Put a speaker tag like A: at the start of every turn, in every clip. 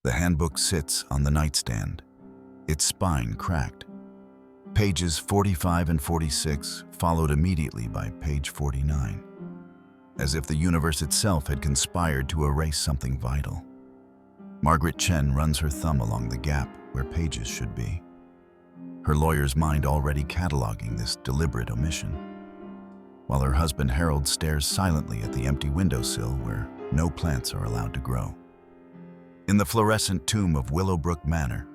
A: The handbook sits on the nightstand, its spine cracked. Pages 45 and 46 followed immediately by page 49, as if the universe itself had conspired to erase something vital. Margaret Chen runs her thumb along the gap where pages should be, her lawyer's mind already cataloging this deliberate omission, while her husband Harold stares silently at the empty windowsill where no plants are allowed to grow. In the fluorescent tomb of Willowbrook Manor,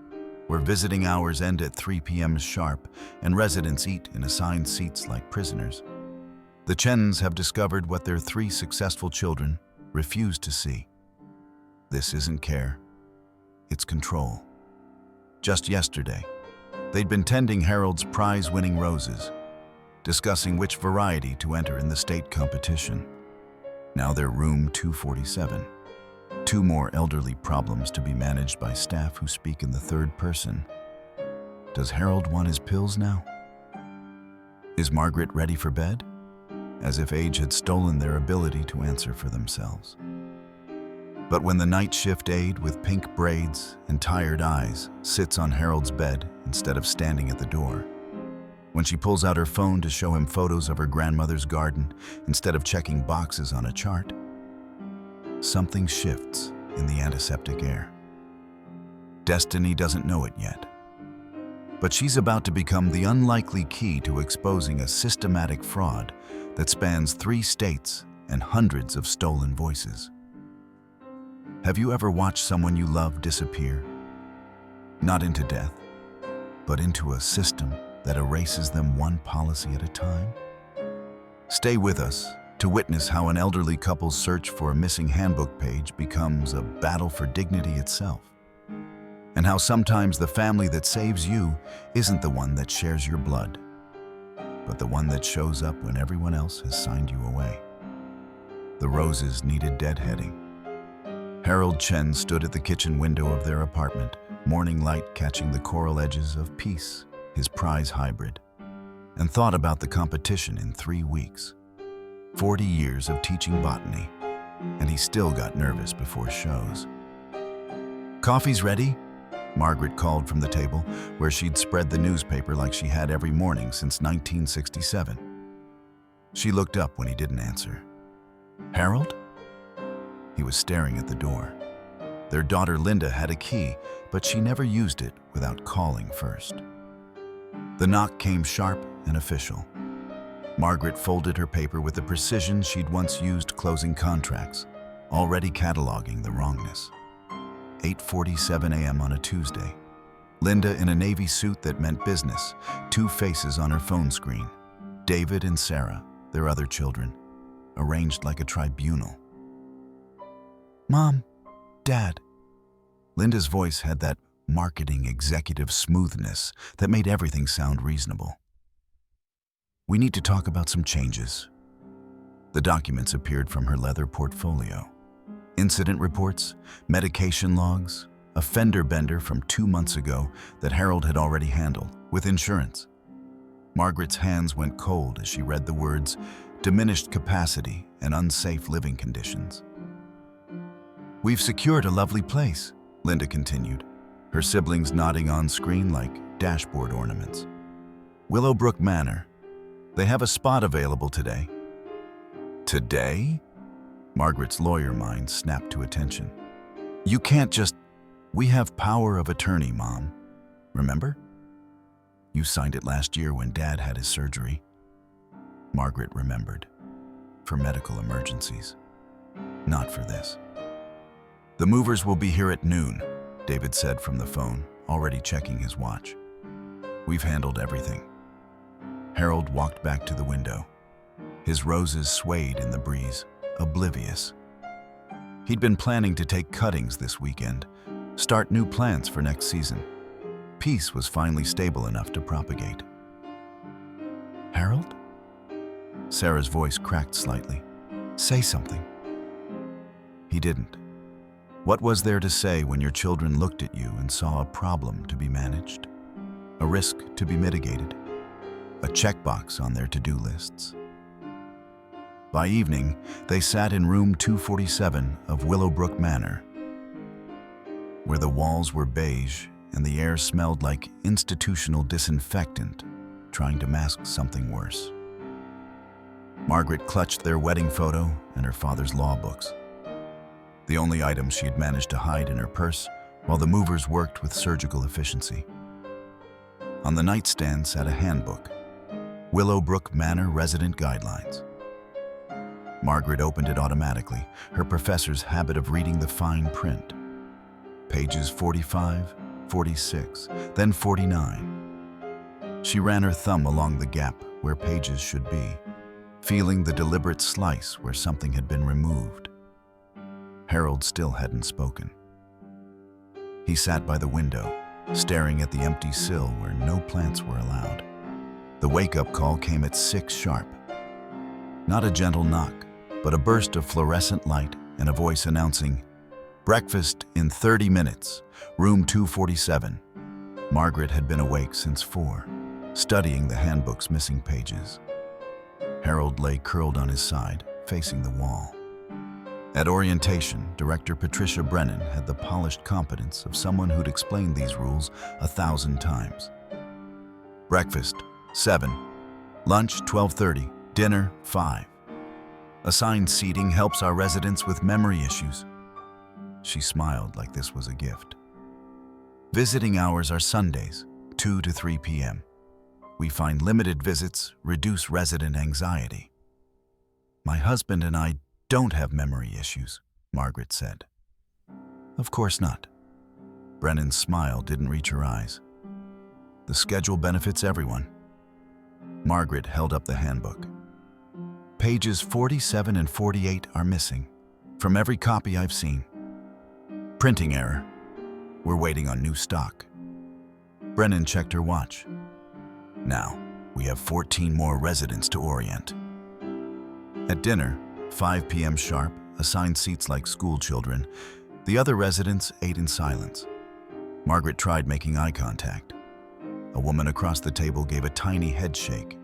A: where visiting hours end at 3 p.m. sharp and residents eat in assigned seats like prisoners, the Chens have discovered what their 3 successful children refused to see. This isn't care, it's control. Just yesterday, they'd been tending Harold's prize-winning roses, discussing which variety to enter in the state competition. Now they're room 247. 2 more elderly problems to be managed by staff who speak in the third person. Does Harold want his pills now? Is Margaret ready for bed? As if age had stolen their ability to answer for themselves. But when the night shift aide with pink braids and tired eyes sits on Harold's bed instead of standing at the door, when she pulls out her phone to show him photos of her grandmother's garden instead of checking boxes on a chart, something shifts in the antiseptic air. Destiny doesn't know it yet, but she's about to become the unlikely key to exposing a systematic fraud that spans 3 states and hundreds of stolen voices. Have you ever watched someone you love disappear? Not into death, but into a system that erases them one policy at a time? Stay with us to witness how an elderly couple's search for a missing handbook page becomes a battle for dignity itself, and how sometimes the family that saves you isn't the one that shares your blood, but the one that shows up when everyone else has signed you away. The roses needed deadheading. Harold Chen stood at the kitchen window of their apartment, morning light catching the coral edges of Peace, his prize hybrid, and thought about the competition in 3 weeks. 40 years of teaching botany, and he still got nervous before shows. "Coffee's ready?" Margaret called from the table, where she'd spread the newspaper like she had every morning since 1967. She looked up when he didn't answer. "Harold?" He was staring at the door. Their daughter Linda had a key, but she never used it without calling first. The knock came sharp and official. Margaret folded her paper with the precision she'd once used closing contracts, already cataloging the wrongness. 8:47 a.m. on a Tuesday. Linda in a navy suit that meant business, 2 faces on her phone screen. David and Sarah, their other children, arranged like a tribunal. "Mom, Dad." Linda's voice had that marketing executive smoothness that made everything sound reasonable. "We need to talk about some changes." The documents appeared from her leather portfolio. Incident reports, medication logs, a fender bender from 2 months ago that Harold had already handled, with insurance. Margaret's hands went cold as she read the words, "diminished capacity and unsafe living conditions." "We've secured a lovely place," Linda continued, her siblings nodding on screen like dashboard ornaments. "Willowbrook Manor. They have a spot available today." "Today?" Margaret's lawyer mind snapped to attention. "You can't just... We have power of attorney, Mom. Remember? You signed it last year when Dad had his surgery." Margaret remembered. For medical emergencies. Not for this. "The movers will be here at noon," David said from the phone, already checking his watch. "We've handled everything." Harold walked back to the window. His roses swayed in the breeze, oblivious. He'd been planning to take cuttings this weekend, start new plants for next season. Peace was finally stable enough to propagate. "Harold?" Sarah's voice cracked slightly. "Say something." He didn't. What was there to say when your children looked at you and saw a problem to be managed? A risk to be mitigated? A checkbox on their to-do lists? By evening, they sat in room 247 of Willowbrook Manor. where the walls were beige and the air smelled like institutional disinfectant, trying to mask something worse. Margaret clutched their wedding photo and her father's law books, the only items she had managed to hide in her purse while the movers worked with surgical efficiency. On the nightstand sat a handbook, Willowbrook Manor Resident Guidelines. Margaret opened it automatically, her professor's habit of reading the fine print. Pages 45, 46, then 49. She ran her thumb along the gap where pages should be, feeling the deliberate slice where something had been removed. Harold still hadn't spoken. He sat by the window, staring at the empty sill where no plants were allowed. The wake-up call came at 6 sharp. Not a gentle knock, but a burst of fluorescent light and a voice announcing, "Breakfast in 30 minutes, room 247. Margaret had been awake since 4, studying the handbook's missing pages. Harold lay curled on his side, facing the wall. At orientation, Director Patricia Brennan had the polished competence of someone who'd explained these rules 1,000 times. Breakfast, 7. Lunch, 12:30. Dinner, 5. Assigned seating helps our residents with memory issues." She smiled like this was a gift. "Visiting hours are Sundays, 2 to 3 p.m. We find limited visits reduce resident anxiety." "My husband and I don't have memory issues," Margaret said. "Of course not." Brennan's smile didn't reach her eyes. "The schedule benefits everyone." Margaret held up the handbook. "Pages 47 and 48 are missing, from every copy I've seen. Printing error. We're waiting on new stock." Brennan checked her watch. "Now, we have 14 more residents to orient." At dinner, 5 p.m. sharp, assigned seats like school children, the other residents ate in silence. Margaret tried making eye contact. A woman across the table gave a tiny head shake.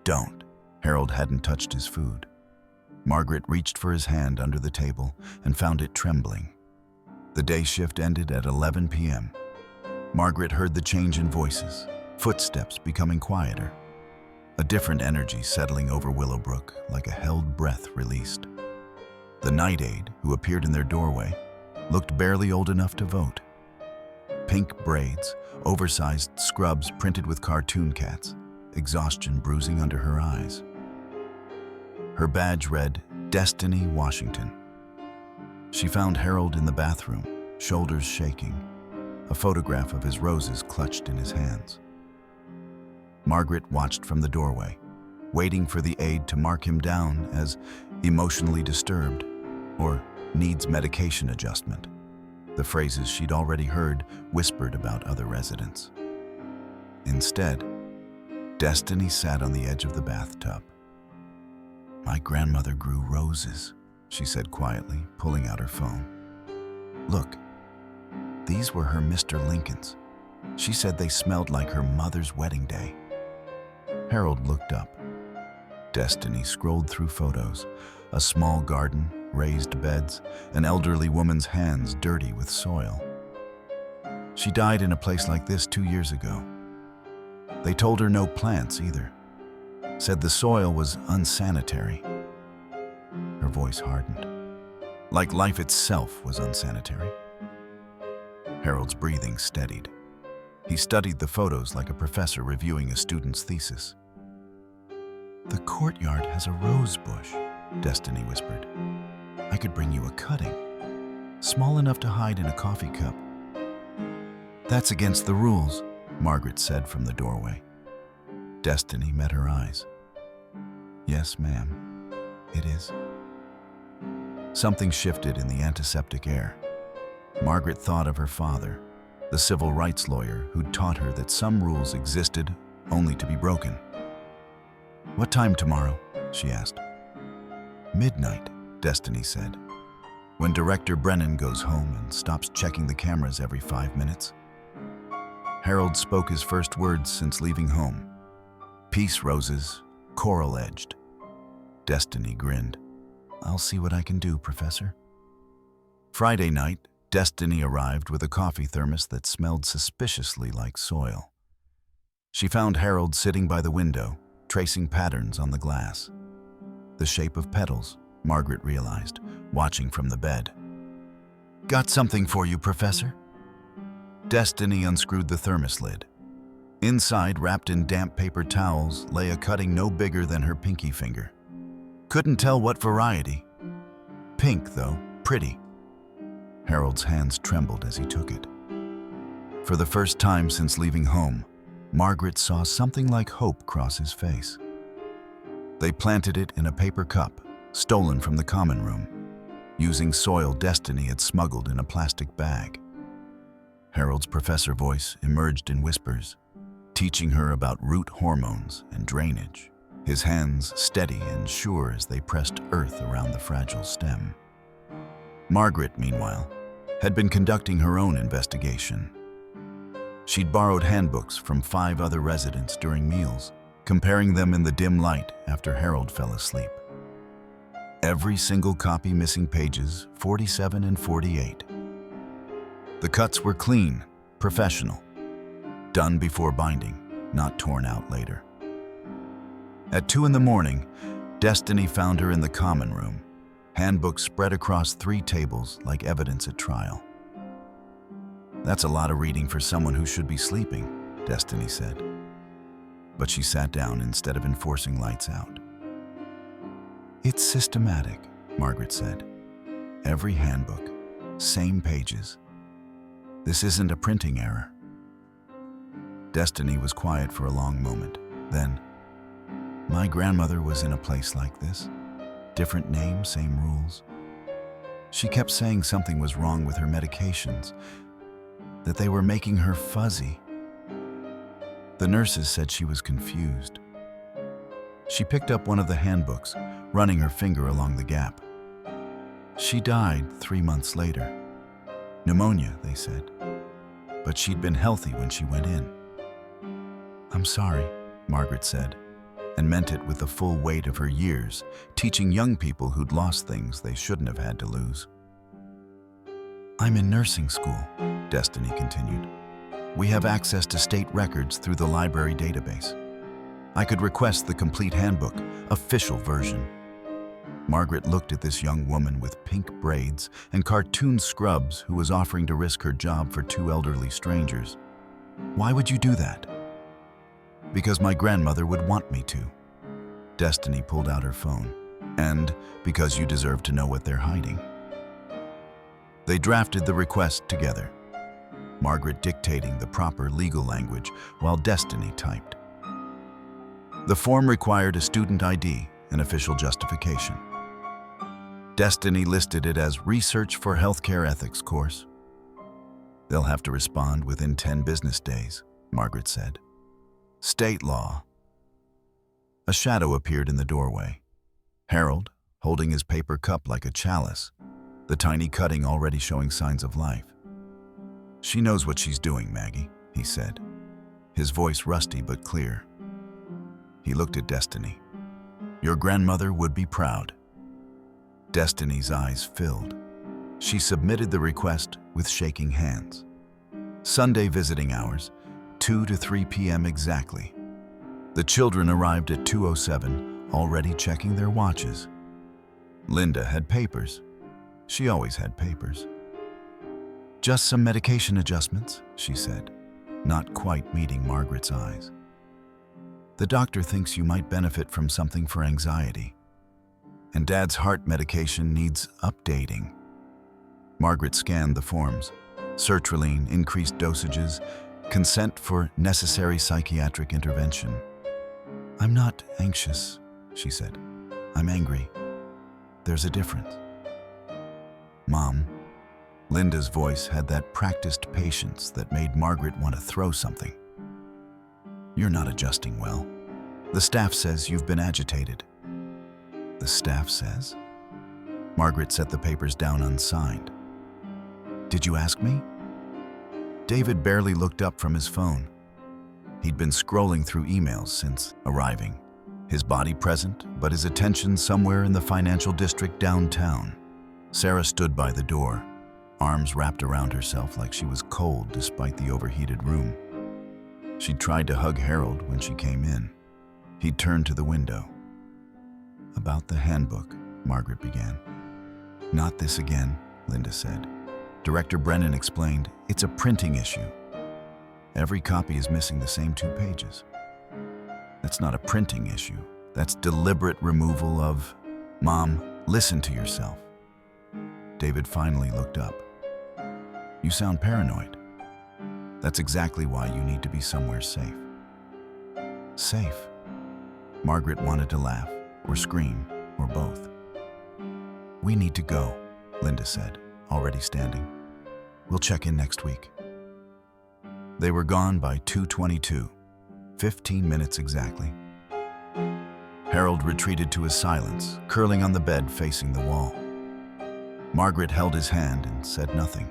A: "Don't." Harold hadn't touched his food. Margaret reached for his hand under the table and found it trembling. The day shift ended at 11 p.m. Margaret heard the change in voices, footsteps becoming quieter. A different energy settling over Willowbrook like a held breath released. The night aide, who appeared in their doorway, looked barely old enough to vote. Pink braids, oversized scrubs printed with cartoon cats, exhaustion bruising under her eyes. Her badge read, "Destiny, Washington." She found Harold in the bathroom, shoulders shaking, a photograph of his roses clutched in his hands. Margaret watched from the doorway, waiting for the aide to mark him down as emotionally disturbed or needs medication adjustment, the phrases she'd already heard whispered about other residents. Instead, Destiny sat on the edge of the bathtub. "My grandmother grew roses," she said quietly, pulling out her phone. "Look, these were her Mr. Lincolns. She said they smelled like her mother's wedding day." Harold looked up. Destiny scrolled through photos, a small garden, raised beds, an elderly woman's hands dirty with soil. "She died in a place like this 2 years ago. They told her no plants either. Said the soil was unsanitary." Her voice hardened. Like life itself was unsanitary. Harold's breathing steadied. He studied the photos like a professor reviewing a student's thesis. "The courtyard has a rose bush," Destiny whispered. "I could bring you a cutting, small enough to hide in a coffee cup." "That's against the rules," Margaret said from the doorway. Destiny met her eyes. "Yes, ma'am, it is." Something shifted in the antiseptic air. Margaret thought of her father, the civil rights lawyer who'd taught her that some rules existed only to be broken. "What time tomorrow?" she asked. "Midnight," Destiny said. "When Director Brennan goes home and stops checking the cameras every 5 minutes." Harold spoke his first words since leaving home. "Peace roses, coral-edged." Destiny grinned. "I'll see what I can do, Professor." Friday night, Destiny arrived with a coffee thermos that smelled suspiciously like soil. She found Harold sitting by the window, tracing patterns on the glass. The shape of petals, Margaret realized, watching from the bed. "Got something for you, Professor?" Destiny unscrewed the thermos lid. Inside, wrapped in damp paper towels, lay a cutting no bigger than her pinky finger. Couldn't tell what variety. Pink, though, pretty. Harold's hands trembled as he took it. For the first time since leaving home, Margaret saw something like hope cross his face. They planted it in a paper cup, stolen from the common room, using soil Destiny had smuggled in a plastic bag. Harold's professor voice emerged in whispers, teaching her about root hormones and drainage, his hands steady and sure as they pressed earth around the fragile stem. Margaret, meanwhile, had been conducting her own investigation. She'd borrowed handbooks from 5 other residents during meals, comparing them in the dim light after Harold fell asleep. Every single copy missing pages 47 and 48. The cuts were clean, professional, done before binding, not torn out later. At 2 in the morning, Destiny found her in the common room, handbooks spread across 3 tables like evidence at trial. "That's a lot of reading for someone who should be sleeping," Destiny said. But she sat down instead of enforcing lights out. "It's systematic," Margaret said. "Every handbook, same pages. This isn't a printing error." Destiny was quiet for a long moment. Then, "My grandmother was in a place like this. Different name, same rules. She kept saying something was wrong with her medications, that they were making her fuzzy. The nurses said she was confused." She picked up one of the handbooks, running her finger along the gap. "She died 3 months later. Pneumonia, they said. But she'd been healthy when she went in." "I'm sorry," Margaret said, and meant it with the full weight of her years, teaching young people who'd lost things they shouldn't have had to lose. "I'm in nursing school," Destiny continued. "We have access to state records through the library database. I could request the complete handbook, official version." Margaret looked at this young woman with pink braids and cartoon scrubs who was offering to risk her job for 2 elderly strangers. "Why would you do that?" "Because my grandmother would want me to." Destiny pulled out her phone. "And because you deserve to know what they're hiding." They drafted the request together, Margaret dictating the proper legal language while Destiny typed. The form required a student ID and official justification. Destiny listed it as Research for Healthcare Ethics course. "They'll have to respond within 10 business days," Margaret said. "State law." A shadow appeared in the doorway. Harold, holding his paper cup like a chalice, the tiny cutting already showing signs of life. "She knows what she's doing, Maggie," he said, his voice rusty but clear. He looked at Destiny. "Your grandmother would be proud." Destiny's eyes filled. She submitted the request with shaking hands. Sunday visiting hours, 2 to 3 p.m. exactly. The children arrived at 2:07, already checking their watches. Linda had papers. She always had papers. "Just some medication adjustments," she said, not quite meeting Margaret's eyes. "The doctor thinks you might benefit from something for anxiety. And Dad's heart medication needs updating." Margaret scanned the forms. Sertraline, increased dosages, consent for necessary psychiatric intervention. "I'm not anxious," she said. "I'm angry. There's a difference." "Mom," Linda's voice had that practiced patience that made Margaret want to throw something. "You're not adjusting well. The staff says you've been agitated." "The staff says?" Margaret set the papers down unsigned. "Did you ask me?" David barely looked up from his phone. He'd been scrolling through emails since arriving, his body present, but his attention somewhere in the financial district downtown. Sarah stood by the door, arms wrapped around herself like she was cold despite the overheated room. She tried to hug Harold when she came in. He turned to the window. "About the handbook," Margaret began. "Not this again," Linda said. Director Brennan explained, "It's a printing issue. Every copy is missing the same 2 pages. That's not a printing issue. That's deliberate removal of..." "Mom, listen to yourself." David finally looked up. "You sound paranoid. That's exactly why you need to be somewhere safe." Safe? Margaret wanted to laugh, or scream, or both. "We need to go," Linda said, already standing. "We'll check in next week." They were gone by 2:22, 15 minutes exactly. Harold retreated to his silence, curling on the bed facing the wall. Margaret held his hand and said nothing,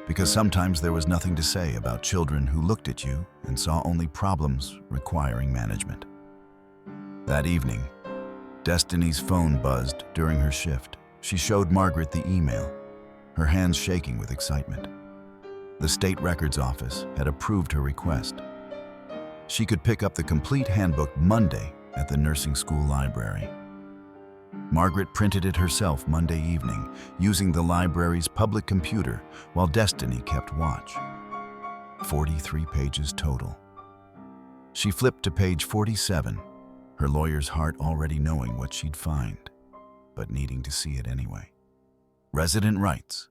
A: because sometimes there was nothing to say about children who looked at you and saw only problems requiring management. That evening, Destiny's phone buzzed during her shift. She showed Margaret the email, her hands shaking with excitement. The state records office had approved her request. She could pick up the complete handbook Monday at the nursing school library. Margaret printed it herself Monday evening, using the library's public computer while Destiny kept watch. 43 pages total. She flipped to page 47, her lawyer's heart already knowing what she'd find, but needing to see it anyway. Resident rights,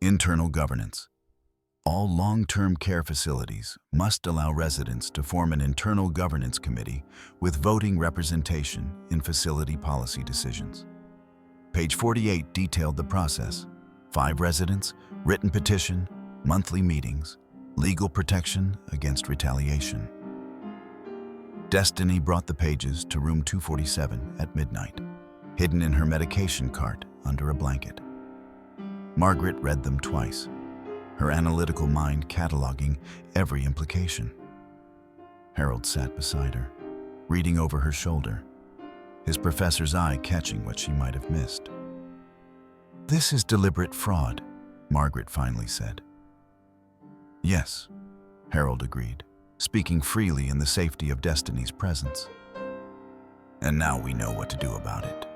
A: internal governance. All long-term care facilities must allow residents to form an internal governance committee with voting representation in facility policy decisions. Page 48 detailed the process: 5 residents, written petition, monthly meetings, legal protection against retaliation. Destiny brought the pages to room 247 at midnight, hidden in her medication cart under a blanket. Margaret read them twice, her analytical mind cataloging every implication. Harold sat beside her, reading over her shoulder, his professor's eye catching what she might have missed. "This is deliberate fraud," Margaret finally said. "Yes," Harold agreed, speaking freely in the safety of Destiny's presence. "And now we know what to do about it."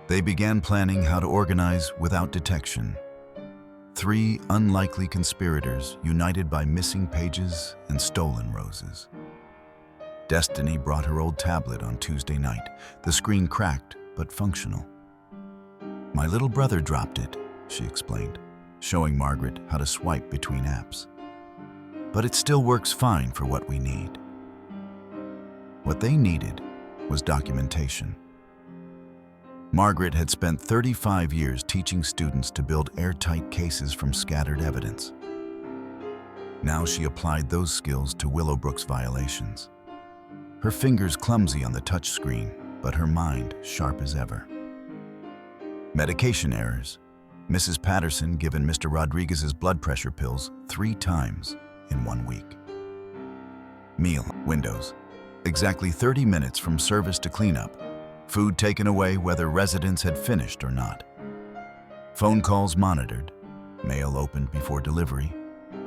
A: They began planning how to organize without detection. 3 unlikely conspirators united by missing pages and stolen roses. Destiny brought her old tablet on Tuesday night, the screen cracked but functional. "My little brother dropped it," she explained, showing Margaret how to swipe between apps. "But it still works fine for what we need." What they needed was documentation. Margaret had spent 35 years teaching students to build airtight cases from scattered evidence. Now she applied those skills to Willowbrook's violations. Her fingers clumsy on the touch screen, but her mind sharp as ever. Medication errors. Mrs. Patterson given Mr. Rodriguez's blood pressure pills 3 times in 1 week. Meal windows. Exactly 30 minutes from service to cleanup. Food taken away whether residents had finished or not. Phone calls monitored. Mail opened before delivery.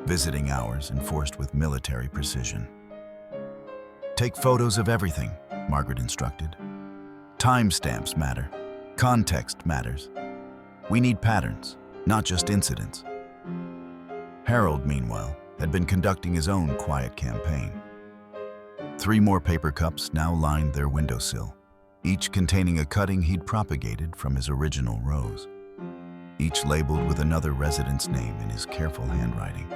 A: Visiting hours enforced with military precision. "Take photos of everything," Margaret instructed. "Timestamps matter. Context matters. We need patterns, not just incidents." Harold, meanwhile, had been conducting his own quiet campaign. 3 more paper cups now lined their windowsill, each containing a cutting he'd propagated from his original rose, each labeled with another resident's name in his careful handwriting.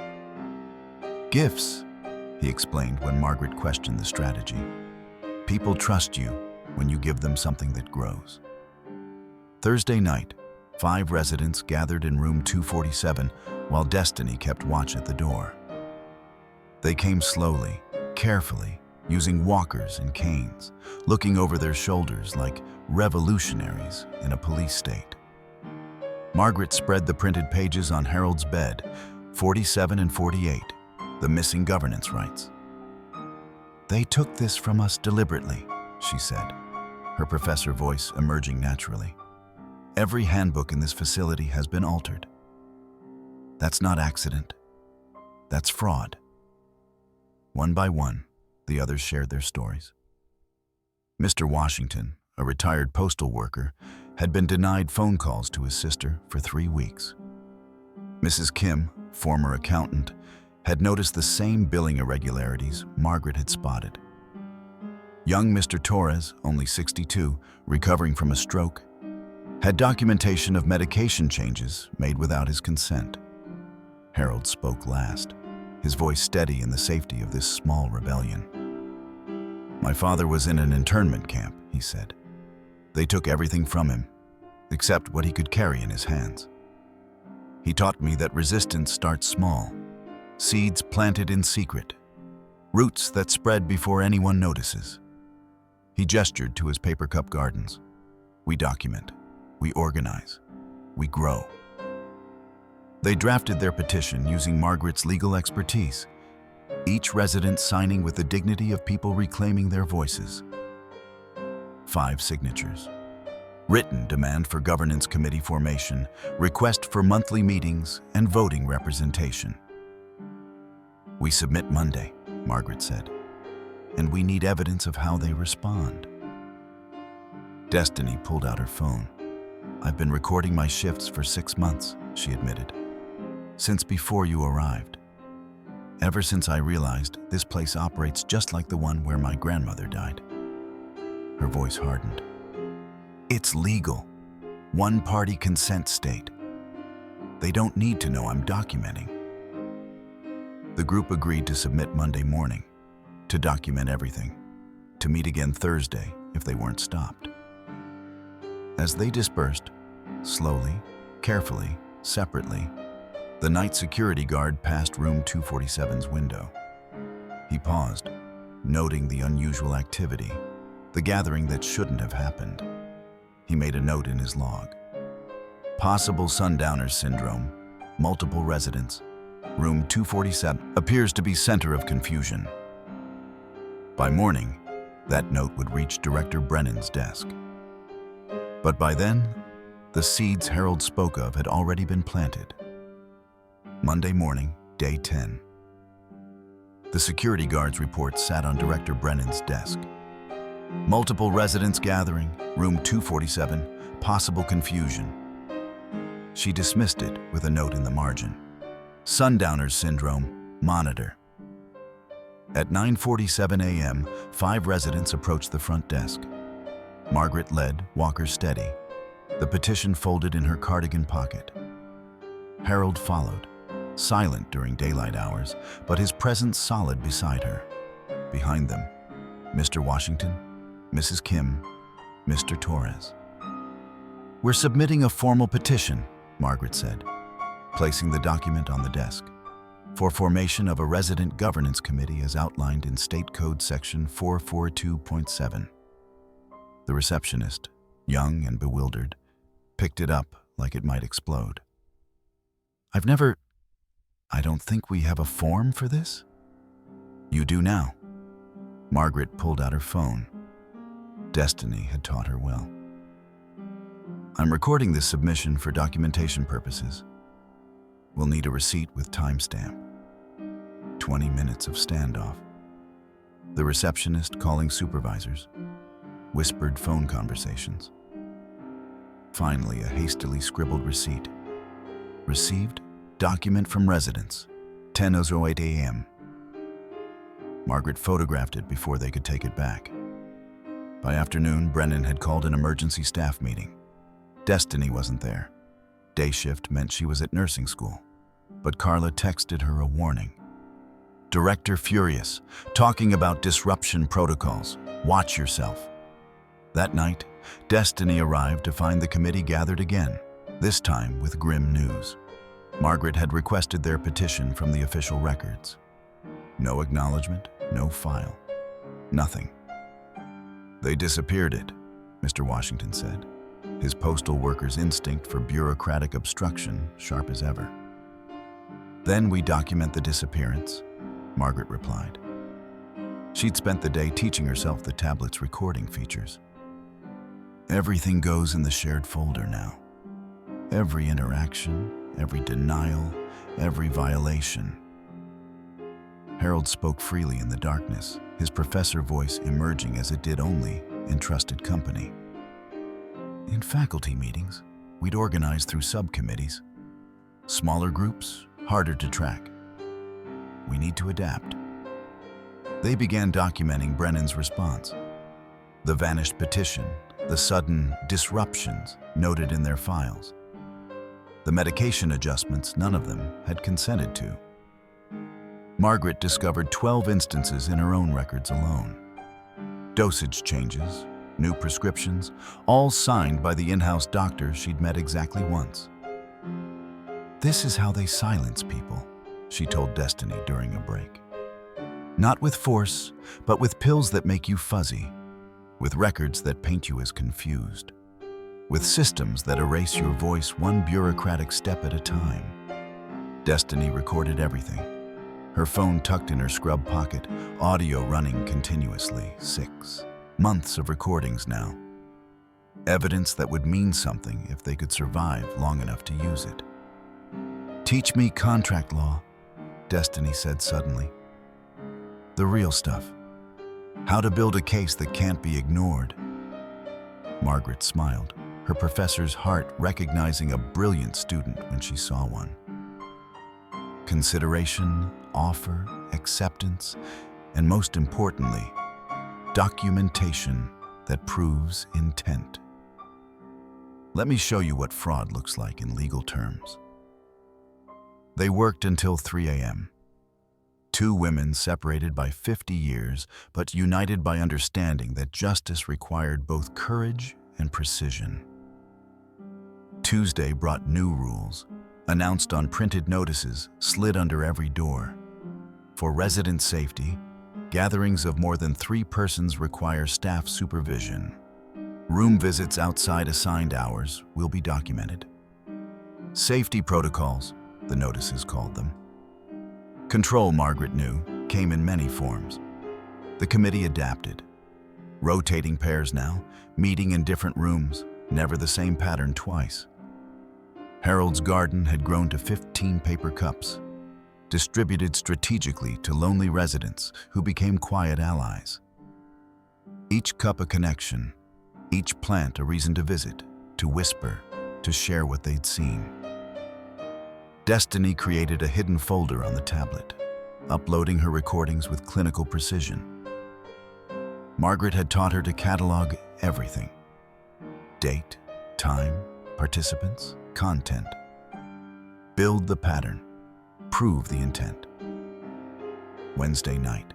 A: "Gifts," he explained when Margaret questioned the strategy. "People trust you when you give them something that grows." Thursday night, 5 residents gathered in room 247 while Destiny kept watch at the door. They came slowly, carefully, using walkers and canes, looking over their shoulders like revolutionaries in a police state. Margaret spread the printed pages on Harold's bed, 47 and 48, the missing governance rights. "They took this from us deliberately," she said, her professor voice emerging naturally. "Every handbook in this facility has been altered. That's not accident. That's fraud. One by one, the others shared their stories. Mr. Washington, a retired postal worker, had been denied phone calls to his sister for 3 weeks. Mrs. Kim, former accountant, had noticed the same billing irregularities Margaret had spotted. Young Mr. Torres, only 62, recovering from a stroke, had documentation of medication changes made without his consent. Harold spoke last, his voice steady in the safety of this small rebellion. "My father was in an internment camp," he said. "They took everything from him, except what he could carry in his hands. He taught me that resistance starts small, seeds planted in secret, roots that spread before anyone notices." He gestured to his paper cup gardens. "We document, we organize, we grow." They drafted their petition using Margaret's legal expertise, each resident signing with the dignity of people reclaiming their voices. 5 signatures. Written demand for governance committee formation, request for monthly meetings, and voting representation. "We submit Monday," Margaret said, "and we need evidence of how they respond." Destiny pulled out her phone. "I've been recording my shifts for 6 months," she admitted. "Since before you arrived. Ever since I realized this place operates just like the one where my grandmother died." Her voice hardened. "It's legal. One-party consent state. They don't need to know I'm documenting." The group agreed to submit Monday morning, to document everything, to meet again Thursday if they weren't stopped. As they dispersed, slowly, carefully, separately, the night security guard passed room 247's window. He paused, noting the unusual activity, the gathering that shouldn't have happened. He made a note in his log. "Possible sundowners syndrome, multiple residents. Room 247 appears to be center of confusion." By morning, that note would reach Director Brennan's desk. But by then, the seeds Harold spoke of had already been planted. Monday morning, day 10. The security guard's report sat on Director Brennan's desk. "Multiple residents gathering, room 247, possible confusion." She dismissed it with a note in the margin. "Sundowners syndrome, monitor." At 9:47 a.m., 5 residents approached the front desk. Margaret led, Walker steady, the petition folded in her cardigan pocket. Harold followed, silent during daylight hours, but his presence solid beside her. Behind them, Mr. Washington, Mrs. Kim, Mr. Torres. "We're submitting a formal petition," Margaret said, placing the document on the desk, "for formation of a resident governance committee as outlined in State Code Section 442.7. The receptionist, young and bewildered, picked it up like it might explode. I don't think we have a form for this?" "You do now." Margaret pulled out her phone. Destiny had taught her well. "I'm recording this submission for documentation purposes. We'll need a receipt with timestamp." 20 minutes of standoff. The receptionist calling supervisors. Whispered phone conversations. Finally, a hastily scribbled receipt. "Received document from residents, 10:08 a.m. Margaret photographed it before they could take it back. By afternoon, Brennan had called an emergency staff meeting. Destiny wasn't there. Day shift meant she was at nursing school. But Carla texted her a warning. "Director furious, talking about disruption protocols. Watch yourself." That night, Destiny arrived to find the committee gathered again, this time with grim news. Margaret had requested their petition from the official records. No acknowledgement, no file, nothing. "They disappeared it," Mr. Washington said, his postal worker's instinct for bureaucratic obstruction sharp as ever. "Then we document the disappearance," Margaret replied. She'd spent the day teaching herself the tablet's recording features. "Everything goes in the shared folder now. Every interaction, every denial, every violation. Harold spoke freely in the darkness, his professor voice emerging as it did only in trusted company. In faculty meetings, we'd organize through subcommittees. Smaller groups, harder to track. We need to adapt. They began documenting Brennan's response. The vanished petition, the sudden disruptions noted in their files. The medication adjustments none of them had consented to. Margaret discovered 12 instances in her own records alone. Dosage changes, new prescriptions, all signed by the in-house doctor she'd met exactly once. "This is how they silence people," she told Destiny during a break. "Not with force, but with pills that make you fuzzy, with records that paint you as confused, with systems that erase your voice one bureaucratic step at a time." Destiny recorded everything. Her phone tucked in her scrub pocket, audio running continuously. 6 months of recordings now. Evidence that would mean something if they could survive long enough to use it. "Teach me contract law," Destiny said suddenly. "The real stuff. How to build a case that can't be ignored." Margaret smiled, her professor's heart recognizing a brilliant student when she saw one. Consideration, offer, acceptance, and most importantly, documentation that proves intent. Let me show you what fraud looks like in legal terms. They worked until 3 a.m. Two women separated by 50 years, but united by understanding that justice required both courage and precision. Tuesday brought new rules, announced on printed notices slid under every door. For resident safety, gatherings of more than 3 persons require staff supervision. Room visits outside assigned hours will be documented. Safety protocols, the notices called them. Control, Margaret knew, came in many forms. The committee adapted. Rotating pairs now, meeting in different rooms, never the same pattern twice. Harold's garden had grown to 15 paper cups, distributed strategically to lonely residents who became quiet allies. Each cup a connection, each plant a reason to visit, to whisper, to share what they'd seen. Destiny created a hidden folder on the tablet, uploading her recordings with clinical precision. Margaret had taught her to catalog everything: date, time, participants, content. Build the pattern, prove the intent. Wednesday night,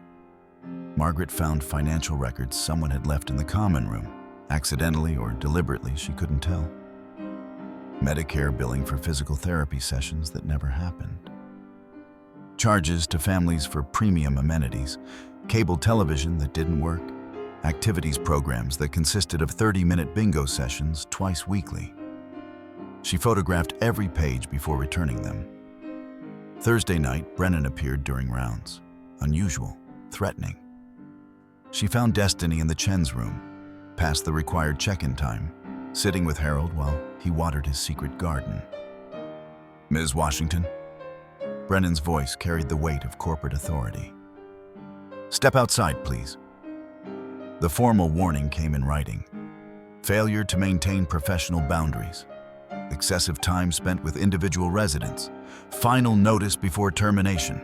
A: Margaret found financial records someone had left in the common room, accidentally or deliberately, she couldn't tell. Medicare billing for physical therapy sessions that never happened. Charges to families for premium amenities, cable television that didn't work, activities programs that consisted of 30-minute bingo sessions twice weekly. She photographed every page before returning them. Thursday night, Brennan appeared during rounds. Unusual, threatening. She found Destiny in the Chen's room, past the required check-in time, sitting with Harold while he watered his secret garden. "Ms. Washington?" Brennan's voice carried the weight of corporate authority. "Step outside, please." The formal warning came in writing. Failure to maintain professional boundaries. Excessive time spent with individual residents. Final notice before termination.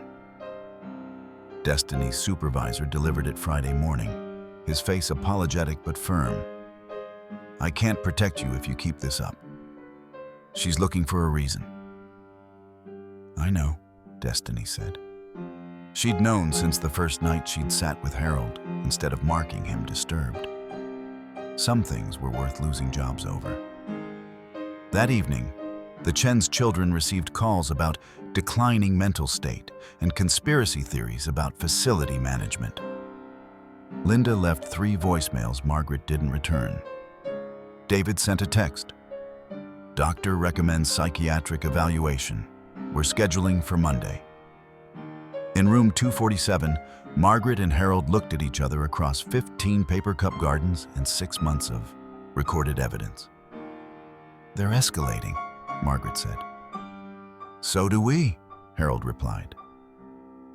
A: Destiny's supervisor delivered it Friday morning, his face apologetic but firm. "I can't protect you if you keep this up. She's looking for a reason." "I know," Destiny said. She'd known since the first night she'd sat with Harold instead of marking him disturbed. Some things were worth losing jobs over. That evening, the Chen's children received calls about declining mental state and conspiracy theories about facility management. Linda left 3 voicemails Margaret didn't return. David sent a text. "Doctor recommends psychiatric evaluation. We're scheduling for Monday." In room 247, Margaret and Harold looked at each other across 15 paper cup gardens and 6 months of recorded evidence. "They're escalating," Margaret said. "So do we," Harold replied.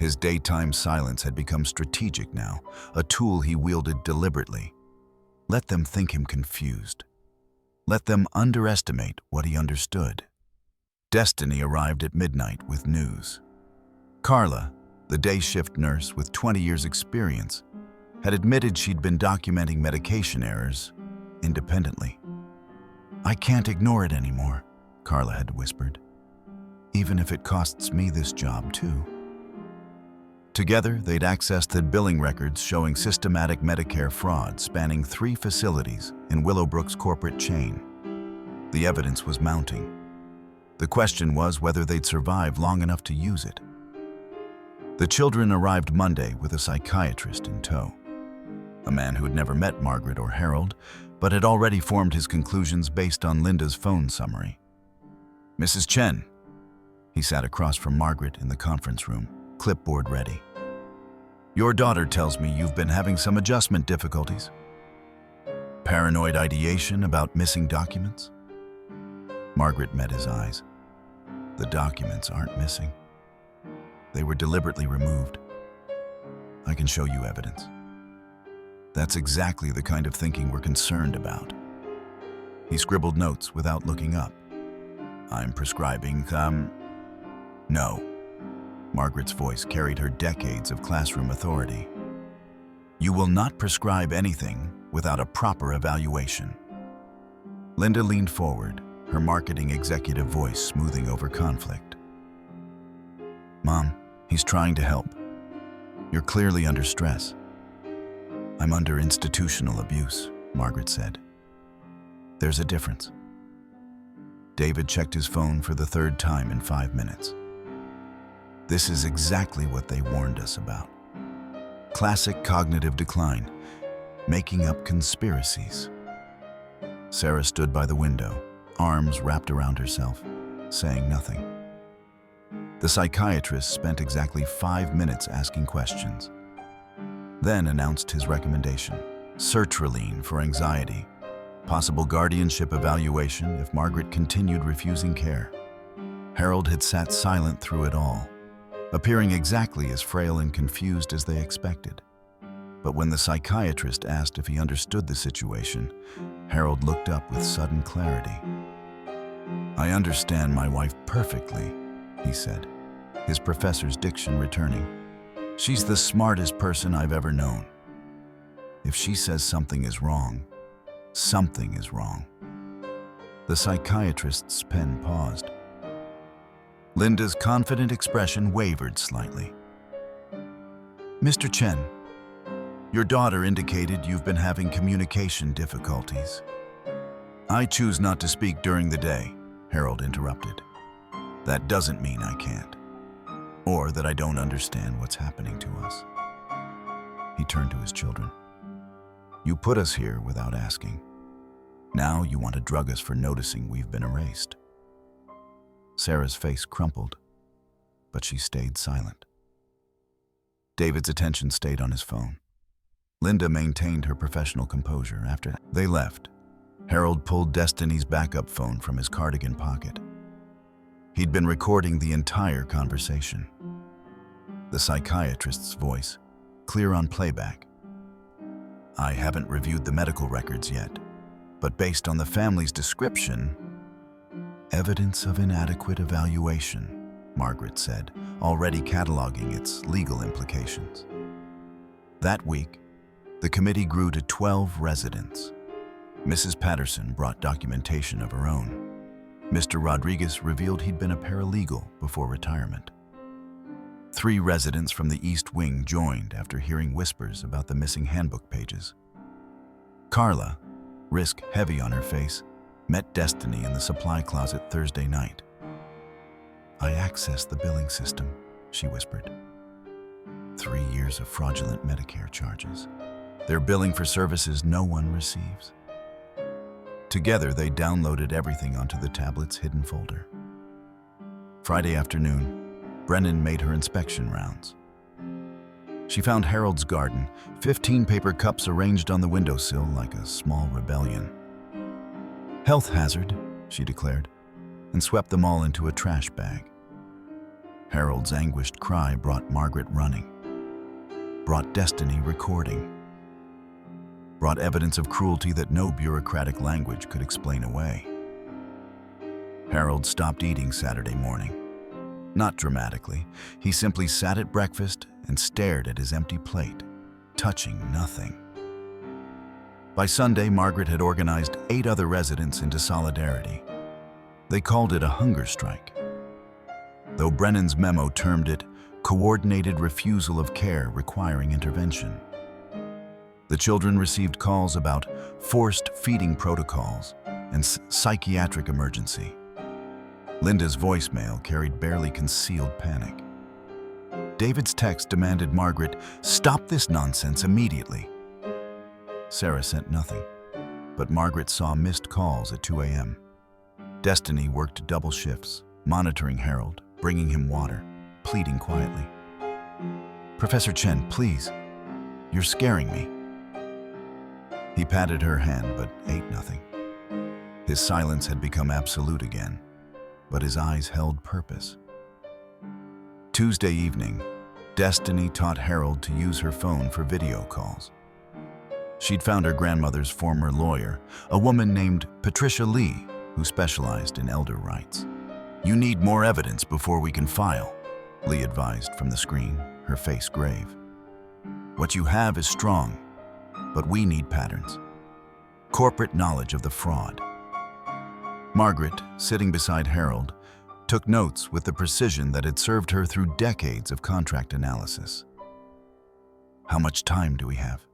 A: His daytime silence had become strategic now, a tool he wielded deliberately. Let them think him confused. Let them underestimate what he understood. Destiny arrived at midnight with news. Carla, the day shift nurse with 20 years' experience, had admitted she'd been documenting medication errors independently. "I can't ignore it anymore," Carla had whispered. "Even if it costs me this job too." Together, they'd accessed the billing records showing systematic Medicare fraud spanning 3 facilities in Willowbrook's corporate chain. The evidence was mounting. The question was whether they'd survive long enough to use it. The children arrived Monday with a psychiatrist in tow. A man who had never met Margaret or Harold, but had already formed his conclusions based on Linda's phone summary. "Mrs. Chen." He sat across from Margaret in the conference room, clipboard ready. "Your daughter tells me you've been having some adjustment difficulties. Paranoid ideation about missing documents?" Margaret met his eyes. "The documents aren't missing. They were deliberately removed. I can show you evidence." "That's exactly the kind of thinking we're concerned about." He scribbled notes without looking up. "I'm prescribing No." Margaret's voice carried her decades of classroom authority. "You will not prescribe anything without a proper evaluation." Linda leaned forward, her marketing executive voice smoothing over conflict. "Mom, he's trying to help. You're clearly under stress." "I'm under institutional abuse," Margaret said. "There's a difference." David checked his phone for the 3rd time in 5 minutes. "This is exactly what they warned us about. Classic cognitive decline, making up conspiracies." Sarah stood by the window, arms wrapped around herself, saying nothing. The psychiatrist spent exactly 5 minutes asking questions, then announced his recommendation: sertraline for anxiety, possible guardianship evaluation if Margaret continued refusing care. Harold had sat silent through it all, appearing exactly as frail and confused as they expected. But when the psychiatrist asked if he understood the situation, Harold looked up with sudden clarity. "I understand my wife perfectly," he said, his professor's diction returning. "She's the smartest person I've ever known. If she says something is wrong, something is wrong." The psychiatrist's pen paused. Linda's confident expression wavered slightly. "Mr. Chen, your daughter indicated you've been having communication difficulties." "I choose not to speak during the day," Harold interrupted. "That doesn't mean I can't, or that I don't understand what's happening to us." He turned to his children. "You put us here without asking. Now you want to drug us for noticing we've been erased." Sarah's face crumpled, but she stayed silent. David's attention stayed on his phone. Linda maintained her professional composure. After they left, Harold pulled Destiny's backup phone from his cardigan pocket. He'd been recording the entire conversation. The psychiatrist's voice, clear on playback. "I haven't reviewed the medical records yet, but based on the family's description..." "Evidence of inadequate evaluation," Margaret said, already cataloging its legal implications. That week, the committee grew to 12 residents. Mrs. Patterson brought documentation of her own. Mr. Rodriguez revealed he'd been a paralegal before retirement. 3 residents from the East Wing joined after hearing whispers about the missing handbook pages. Carla, risk heavy on her face, met Destiny in the supply closet Thursday night. "I accessed the billing system," she whispered. 3 years of fraudulent Medicare charges. They're billing for services no one receives. Together, they downloaded everything onto the tablet's hidden folder. Friday afternoon, Brennan made her inspection rounds. She found Harold's garden, 15 paper cups arranged on the windowsill like a small rebellion. "Health hazard," she declared, and swept them all into a trash bag. Harold's anguished cry brought Margaret running, brought Destiny recording, brought evidence of cruelty that no bureaucratic language could explain away. Harold stopped eating Saturday morning. Not dramatically, he simply sat at breakfast and stared at his empty plate, touching nothing. By Sunday, Margaret had organized 8 other residents into solidarity. They called it a hunger strike, though Brennan's memo termed it coordinated refusal of care requiring intervention. The children received calls about forced feeding protocols and psychiatric emergency. Linda's voicemail carried barely concealed panic. David's text demanded Margaret stop this nonsense immediately. Sarah sent nothing, but Margaret saw missed calls at 2 a.m. Destiny worked double shifts, monitoring Harold, bringing him water, pleading quietly. "Professor Chen, please, you're scaring me." He patted her hand but ate nothing. His silence had become absolute again, but his eyes held purpose. Tuesday evening, Destiny taught Harold to use her phone for video calls. She'd found her grandmother's former lawyer, a woman named Patricia Lee, who specialized in elder rights. "You need more evidence before we can file," Lee advised from the screen, her face grave. "What you have is strong, but we need patterns. Corporate knowledge of the fraud." Margaret, sitting beside Harold, took notes with the precision that had served her through decades of contract analysis. "How much time do we have?"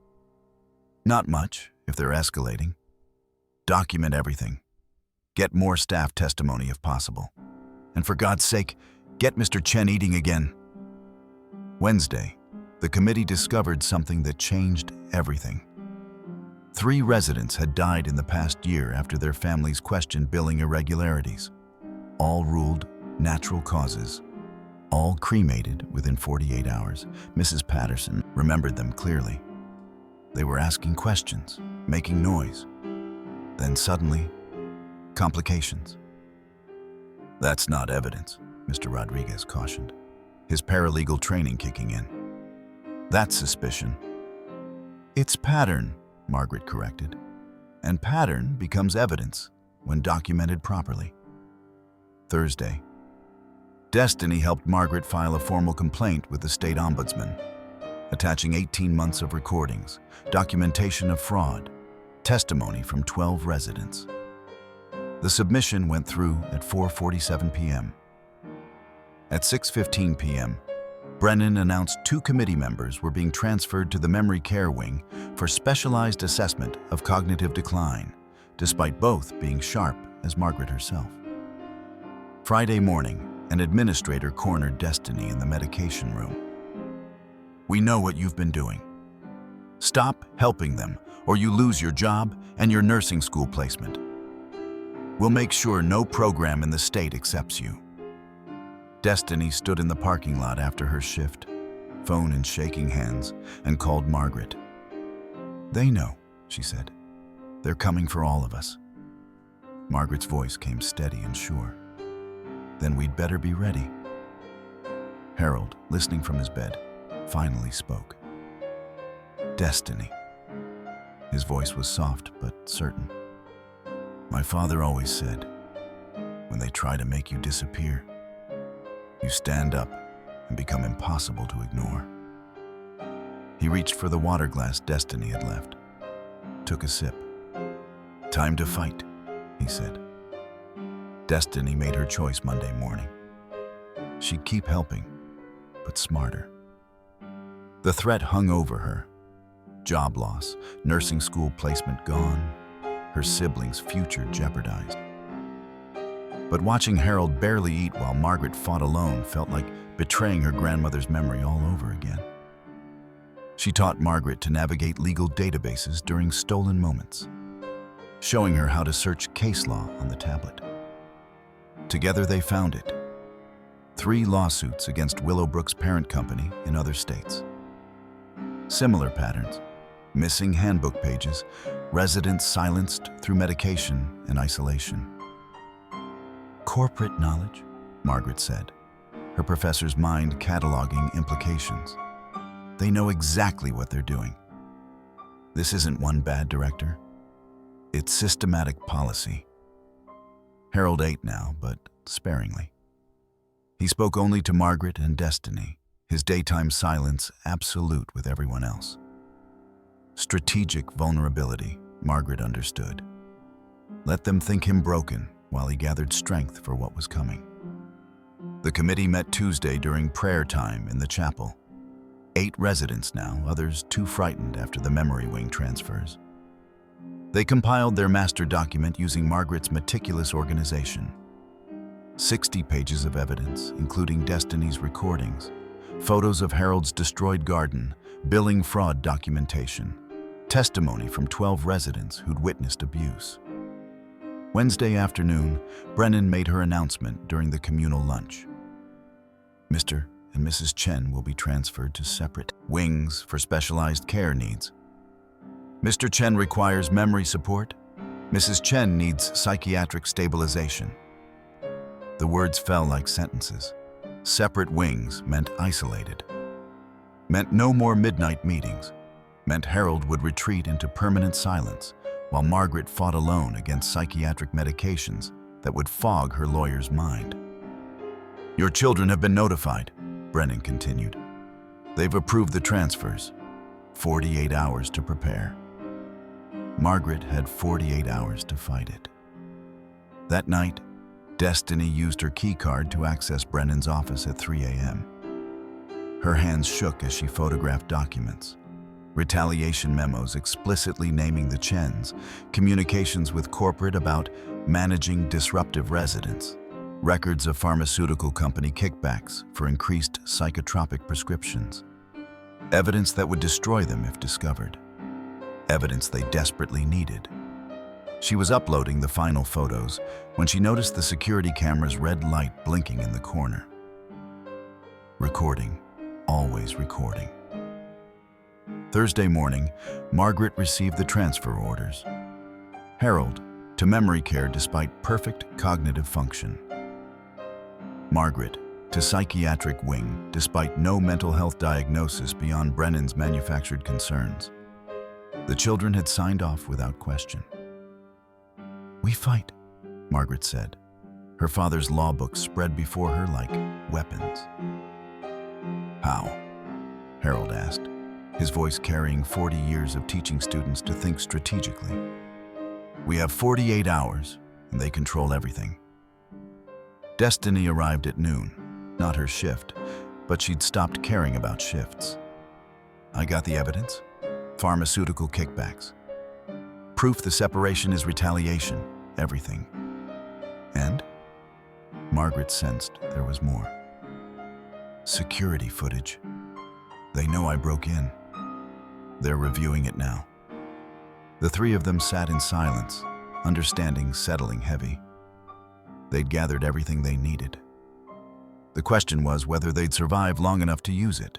A: "Not much, if they're escalating. Document everything. Get more staff testimony if possible. And for God's sake, get Mr. Chen eating again." Wednesday, the committee discovered something that changed everything. 3 residents had died in the past year after their families questioned billing irregularities. All ruled natural causes. All cremated within 48 hours. Mrs. Patterson remembered them clearly. They were asking questions, making noise. Then suddenly, complications. "That's not evidence," Mr. Rodriguez cautioned, his paralegal training kicking in. "That's suspicion." "It's pattern," Margaret corrected. "And pattern becomes evidence when documented properly." Thursday, Destiny helped Margaret file a formal complaint with the state ombudsman, attaching 18 months of recordings, documentation of fraud, testimony from 12 residents. The submission went through at 4:47 p.m. At 6:15 p.m., Brennan announced 2 committee members were being transferred to the memory care wing for specialized assessment of cognitive decline, despite both being sharp as Margaret herself. Friday morning, an administrator cornered Destiny in the medication room. "We know what you've been doing. Stop helping them, or you lose your job and your nursing school placement. We'll make sure no program in the state accepts you." Destiny stood in the parking lot after her shift, phone in shaking hands, and called Margaret. "They know," she said. "They're coming for all of us." Margaret's voice came steady and sure. "Then we'd better be ready." Harold, listening from his bed, finally spoke. "Destiny." His voice was soft but certain. "My father always said, when they try to make you disappear, you stand up and become impossible to ignore." He reached for the water glass Destiny had left, took a sip. "Time to fight," he said. Destiny made her choice Monday morning. She'd keep helping, but smarter. The threat hung over her. Job loss, nursing school placement gone, her siblings' future jeopardized. But watching Harold barely eat while Margaret fought alone felt like betraying her grandmother's memory all over again. She taught Margaret to navigate legal databases during stolen moments, showing her how to search case law on the tablet. Together they found it. 3 lawsuits against Willowbrook's parent company in other states. Similar patterns: missing handbook pages, residents silenced through medication and isolation. "Corporate knowledge," Margaret said. her professor's mind cataloging implications. They know exactly what they're doing. This isn't one bad director. It's systematic policy. Harold ate now, but sparingly. He spoke only to Margaret and Destiny, his daytime silence absolute with everyone else. Strategic vulnerability, Margaret understood. Let them think him broken while he gathered strength for what was coming. The committee met Tuesday during prayer time in the chapel. 8 residents now, others too frightened after the memory wing transfers. They compiled their master document using Margaret's meticulous organization. 60 pages of evidence, including Destiny's recordings, photos of Harold's destroyed garden, billing fraud documentation, testimony from 12 residents who'd witnessed abuse. Wednesday afternoon, Brennan made her announcement during the communal lunch. Mr. and Mrs. Chen will be transferred to separate wings for specialized care needs. Mr. Chen requires memory support. Mrs. Chen needs psychiatric stabilization. The words fell like sentences. Separate wings meant isolated. Meant no more midnight meetings. Meant Harold would retreat into permanent silence while Margaret fought alone against psychiatric medications that would fog her lawyer's mind. Your children have been notified, Brennan continued. They've approved the transfers. 48 hours to prepare. Margaret had 48 hours to fight it. That night, Destiny used her key card to access Brennan's office at 3 a.m. Her hands shook as she photographed documents. Retaliation memos explicitly naming the Chens, communications with corporate about managing disruptive residents, records of pharmaceutical company kickbacks for increased psychotropic prescriptions, evidence that would destroy them if discovered, evidence they desperately needed. She was uploading the final photos when she noticed the security camera's red light blinking in the corner. Recording, always recording. Thursday morning, Margaret received the transfer orders. Harold, to memory care despite perfect cognitive function. Margaret, to psychiatric wing despite no mental health diagnosis beyond Brennan's manufactured concerns. The children had signed off without question. We fight, Margaret said. Her father's law book spread before her like weapons. How? Harold asked, his voice carrying 40 years of teaching students to think strategically. We have 48 hours, and they control everything. Destiny arrived at noon, not her shift, but she'd stopped caring about shifts. I got the evidence. Pharmaceutical kickbacks. Proof the separation is retaliation. Everything. And? Margaret sensed there was more. Security footage. They know I broke in. They're reviewing it now. The three of them sat in silence, understanding settling heavy. They'd gathered everything they needed. The question was whether they'd survive long enough to use it.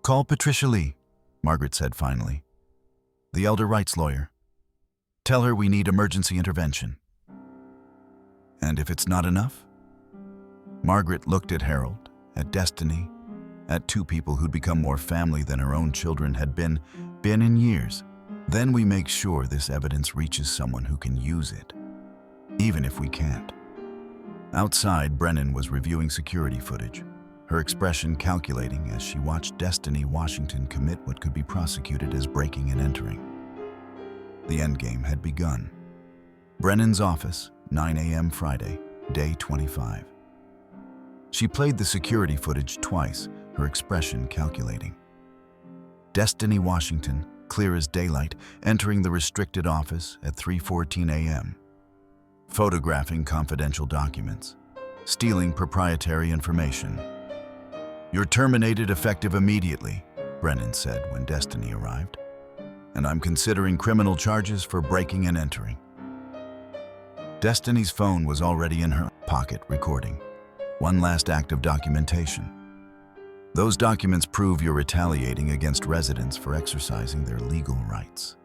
A: Call Patricia Lee, Margaret said finally. The elder rights lawyer. Tell her we need emergency intervention. And if it's not enough? Margaret looked at Harold, at Destiny, at 2 people who'd become more family than her own children had been in years. Then we make sure this evidence reaches someone who can use it, even if we can't. Outside, Brennan was reviewing security footage, her expression calculating as she watched Destiny Washington commit what could be prosecuted as breaking and entering. The endgame had begun. Brennan's office, 9 a.m. Friday, day 25. She played the security footage twice, her expression calculating. Destiny Washington, clear as daylight, entering the restricted office at 3:14 a.m. Photographing confidential documents, stealing proprietary information. You're terminated effective immediately, Brennan said when Destiny arrived. And I'm considering criminal charges for breaking and entering. Destiny's phone was already in her pocket recording. One last act of documentation. Those documents prove you're retaliating against residents for exercising their legal rights.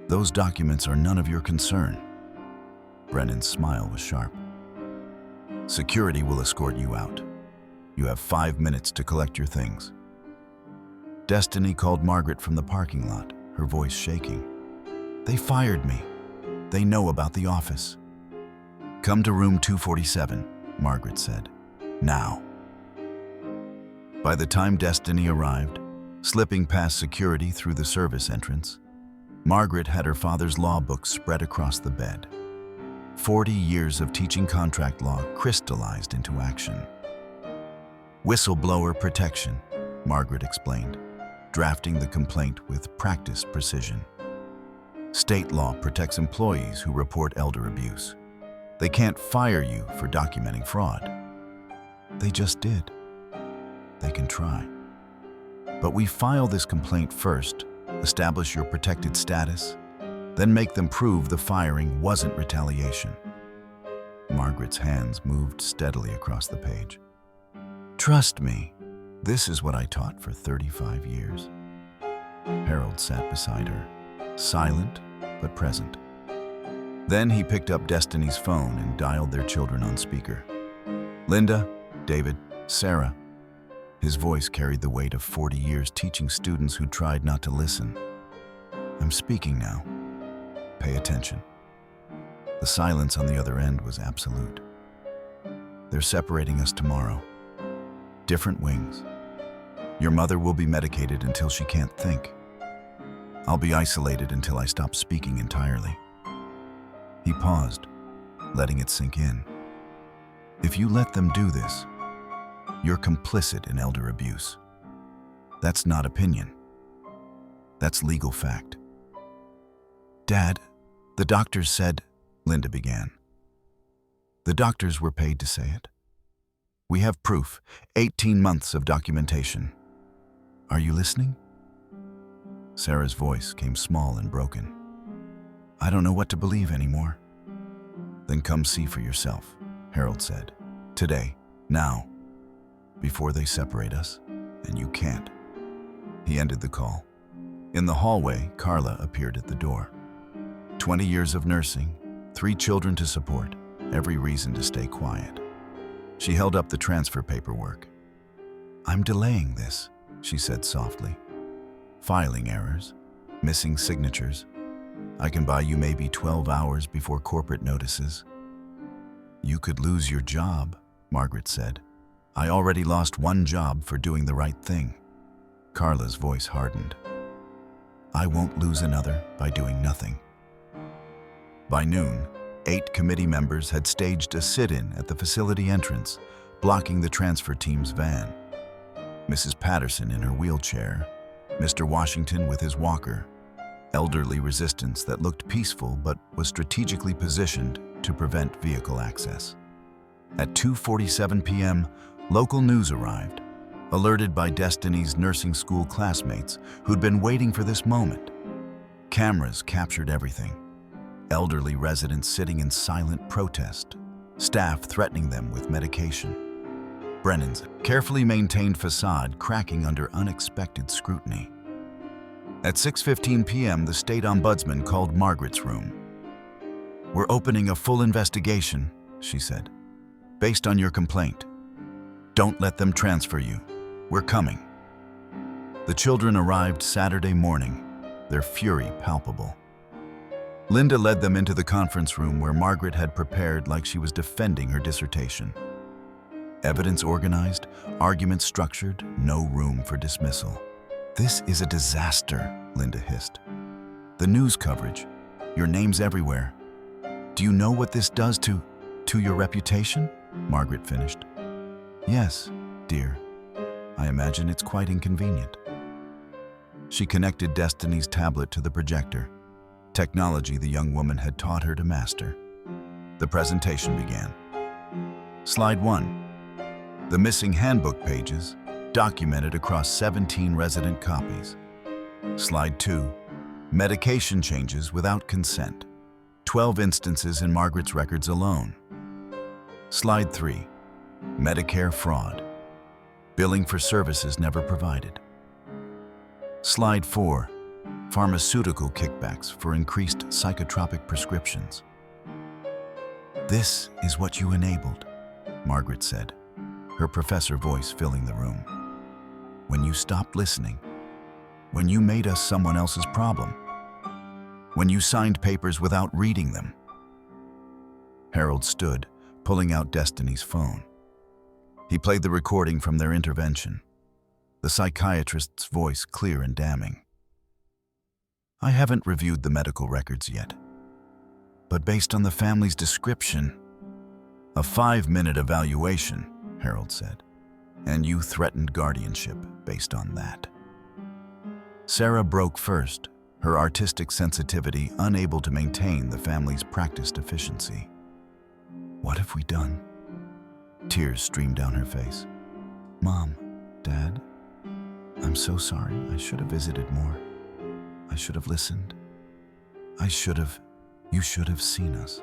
A: Those documents are none of your concern. Brennan's smile was sharp. Security will escort you out. You have 5 minutes to collect your things. Destiny called Margaret from the parking lot, her voice shaking. They fired me. They know about the office. Come to room 247, Margaret said. Now. By the time Destiny arrived, slipping past security through the service entrance, Margaret had her father's law book spread across the bed. 40 years of teaching contract law crystallized into action. Whistleblower protection, Margaret explained, drafting the complaint with practiced precision. State law protects employees who report elder abuse. They can't fire you for documenting fraud. They just did. They can try. But we file this complaint first, establish your protected status, then make them prove the firing wasn't retaliation. Margaret's hands moved steadily across the page. Trust me, this is what I taught for 35 years. Harold sat beside her, silent but present. Then he picked up Destiny's phone and dialed their children on speaker. Linda, David, Sarah. His voice carried the weight of 40 years teaching students who tried not to listen. I'm speaking now. Pay attention. The silence on the other end was absolute. They're separating us tomorrow. Different wings. Your mother will be medicated until she can't think. I'll be isolated until I stop speaking entirely. He paused, letting it sink in. If you let them do this, you're complicit in elder abuse. That's not opinion. That's legal fact. Dad, the doctors said, Linda began. The doctors were paid to say it. We have proof, 18 months of documentation. Are you listening? Sarah's voice came small and broken. I don't know what to believe anymore. Then come see for yourself, Harold said. Today, now, before they separate us, and you can't. He ended the call. In the hallway, Carla appeared at the door. 20 years of nursing, 3 children to support, every reason to stay quiet. She held up the transfer paperwork. I'm delaying this, she said softly. Filing errors, missing signatures. I can buy you maybe 12 hours before corporate notices. You could lose your job, Margaret said. I already lost 1 job for doing the right thing. Carla's voice hardened. I won't lose another by doing nothing. By noon, 8 committee members had staged a sit-in at the facility entrance, blocking the transfer team's van. Mrs. Patterson in her wheelchair, Mr. Washington with his walker, elderly resistance that looked peaceful but was strategically positioned to prevent vehicle access. At 2:47 p.m., local news arrived, alerted by Destiny's nursing school classmates who'd been waiting for this moment. Cameras captured everything. Elderly residents sitting in silent protest, staff threatening them with medication. Brennan's carefully maintained facade cracking under unexpected scrutiny. At 6:15 p.m., the state ombudsman called Margaret's room. We're opening a full investigation, she said, based on your complaint. Don't let them transfer you. We're coming. The children arrived Saturday morning, their fury palpable. Linda led them into the conference room where Margaret had prepared like she was defending her dissertation. Evidence organized, arguments structured, no room for dismissal. This is a disaster, Linda hissed. The news coverage, your name's everywhere. Do you know what this does to your reputation? Margaret finished. Yes, dear. I imagine it's quite inconvenient. She connected Destiny's tablet to the projector, technology the young woman had taught her to master. The presentation began. Slide 1. The missing handbook pages, documented across 17 resident copies. Slide 2. Medication changes without consent. 12 instances in Margaret's records alone. Slide 3. Medicare fraud. Billing for services never provided. Slide 4. Pharmaceutical kickbacks for increased psychotropic prescriptions. This is what you enabled. Margaret said, her professor voice filling the room. When you stopped listening. When you made us someone else's problem. When you signed papers without reading them. Harold stood, pulling out Destiny's phone. He played the recording from their intervention, the psychiatrist's voice clear and damning. I haven't reviewed the medical records yet, but based on the family's description, a 5-minute evaluation, Harold said, and you threatened guardianship based on that. Sarah broke first, her artistic sensitivity unable to maintain the family's practiced efficiency. What have we done? Tears streamed down her face. Mom, Dad, I'm so sorry. I should have visited more. I should have listened. You should have seen us,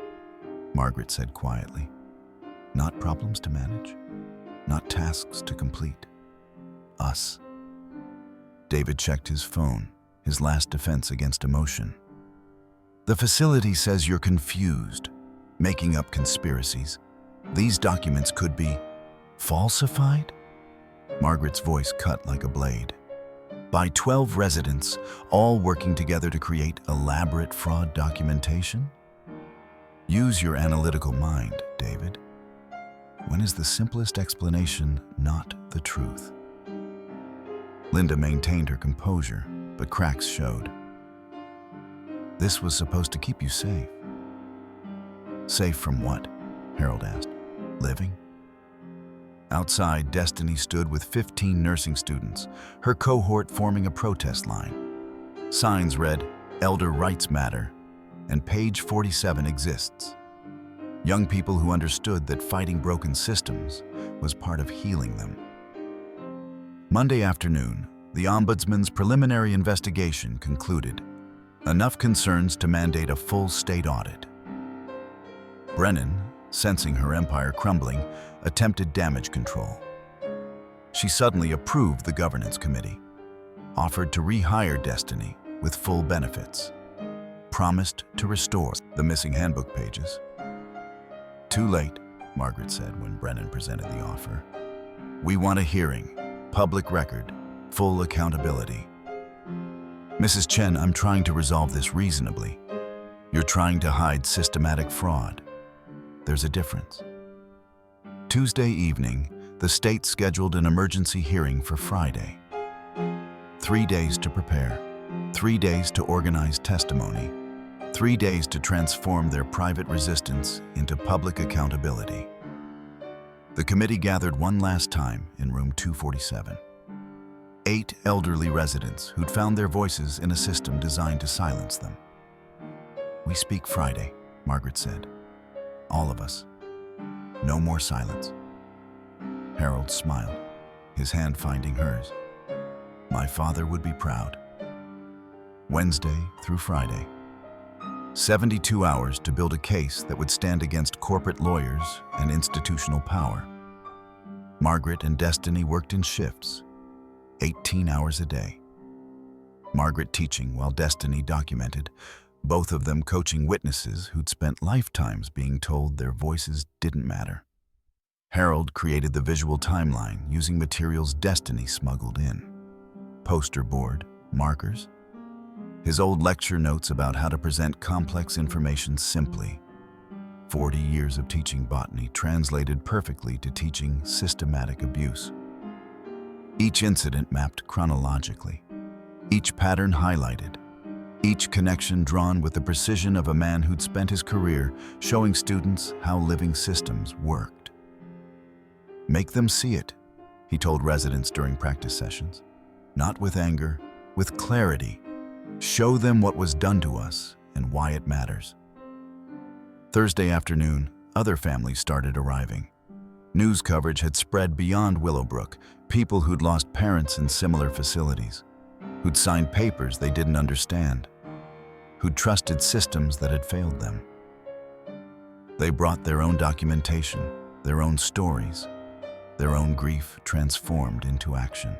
A: Margaret said quietly. Not problems to manage, not tasks to complete. Us. David checked his phone, his last defense against emotion. The facility says you're confused, making up conspiracies. These documents could be falsified? Margaret's voice cut like a blade. By 12 residents, all working together to create elaborate fraud documentation? Use your analytical mind, David. When is the simplest explanation not the truth? Linda maintained her composure, but cracks showed. This was supposed to keep you safe. Safe from what? Harold asked. Living? Outside, Destiny stood with 15 nursing students, her cohort forming a protest line. Signs read, Elder Rights Matter, and page 47 exists. Young people who understood that fighting broken systems was part of healing them. Monday afternoon, the Ombudsman's preliminary investigation concluded. Enough concerns to mandate a full state audit. Brennan, sensing her empire crumbling, attempted damage control. She suddenly approved the governance committee, offered to rehire Destiny with full benefits, promised to restore the missing handbook pages. Too late, Margaret said when Brennan presented the offer. We want a hearing, public record, full accountability. Mrs. Chen, I'm trying to resolve this reasonably. You're trying to hide systematic fraud. There's a difference. Tuesday evening, the state scheduled an emergency hearing for Friday. 3 days to prepare, 3 days to organize testimony, 3 days to transform their private resistance into public accountability. The committee gathered one last time in room 247. 8 elderly residents who'd found their voices in a system designed to silence them. We speak Friday, Margaret said. All of us. No more silence. Harold smiled, his hand finding hers. My father would be proud. Wednesday through Friday. 72 hours to build a case that would stand against corporate lawyers and institutional power. Margaret and Destiny worked in shifts, 18 hours a day. Margaret teaching while Destiny documented, both of them coaching witnesses who'd spent lifetimes being told their voices didn't matter. Harold created the visual timeline using materials Destiny smuggled in. Poster board, markers, his old lecture notes about how to present complex information simply. 40 years of teaching botany translated perfectly to teaching systematic abuse. Each incident mapped chronologically, each pattern highlighted, each connection drawn with the precision of a man who'd spent his career showing students how living systems worked. Make them see it, he told residents during practice sessions. Not with anger, with clarity. Show them what was done to us and why it matters. Thursday afternoon, other families started arriving. News coverage had spread beyond Willowbrook, people who'd lost parents in similar facilities, who'd signed papers they didn't understand, who'd trusted systems that had failed them. They brought their own documentation, their own stories, their own grief transformed into action.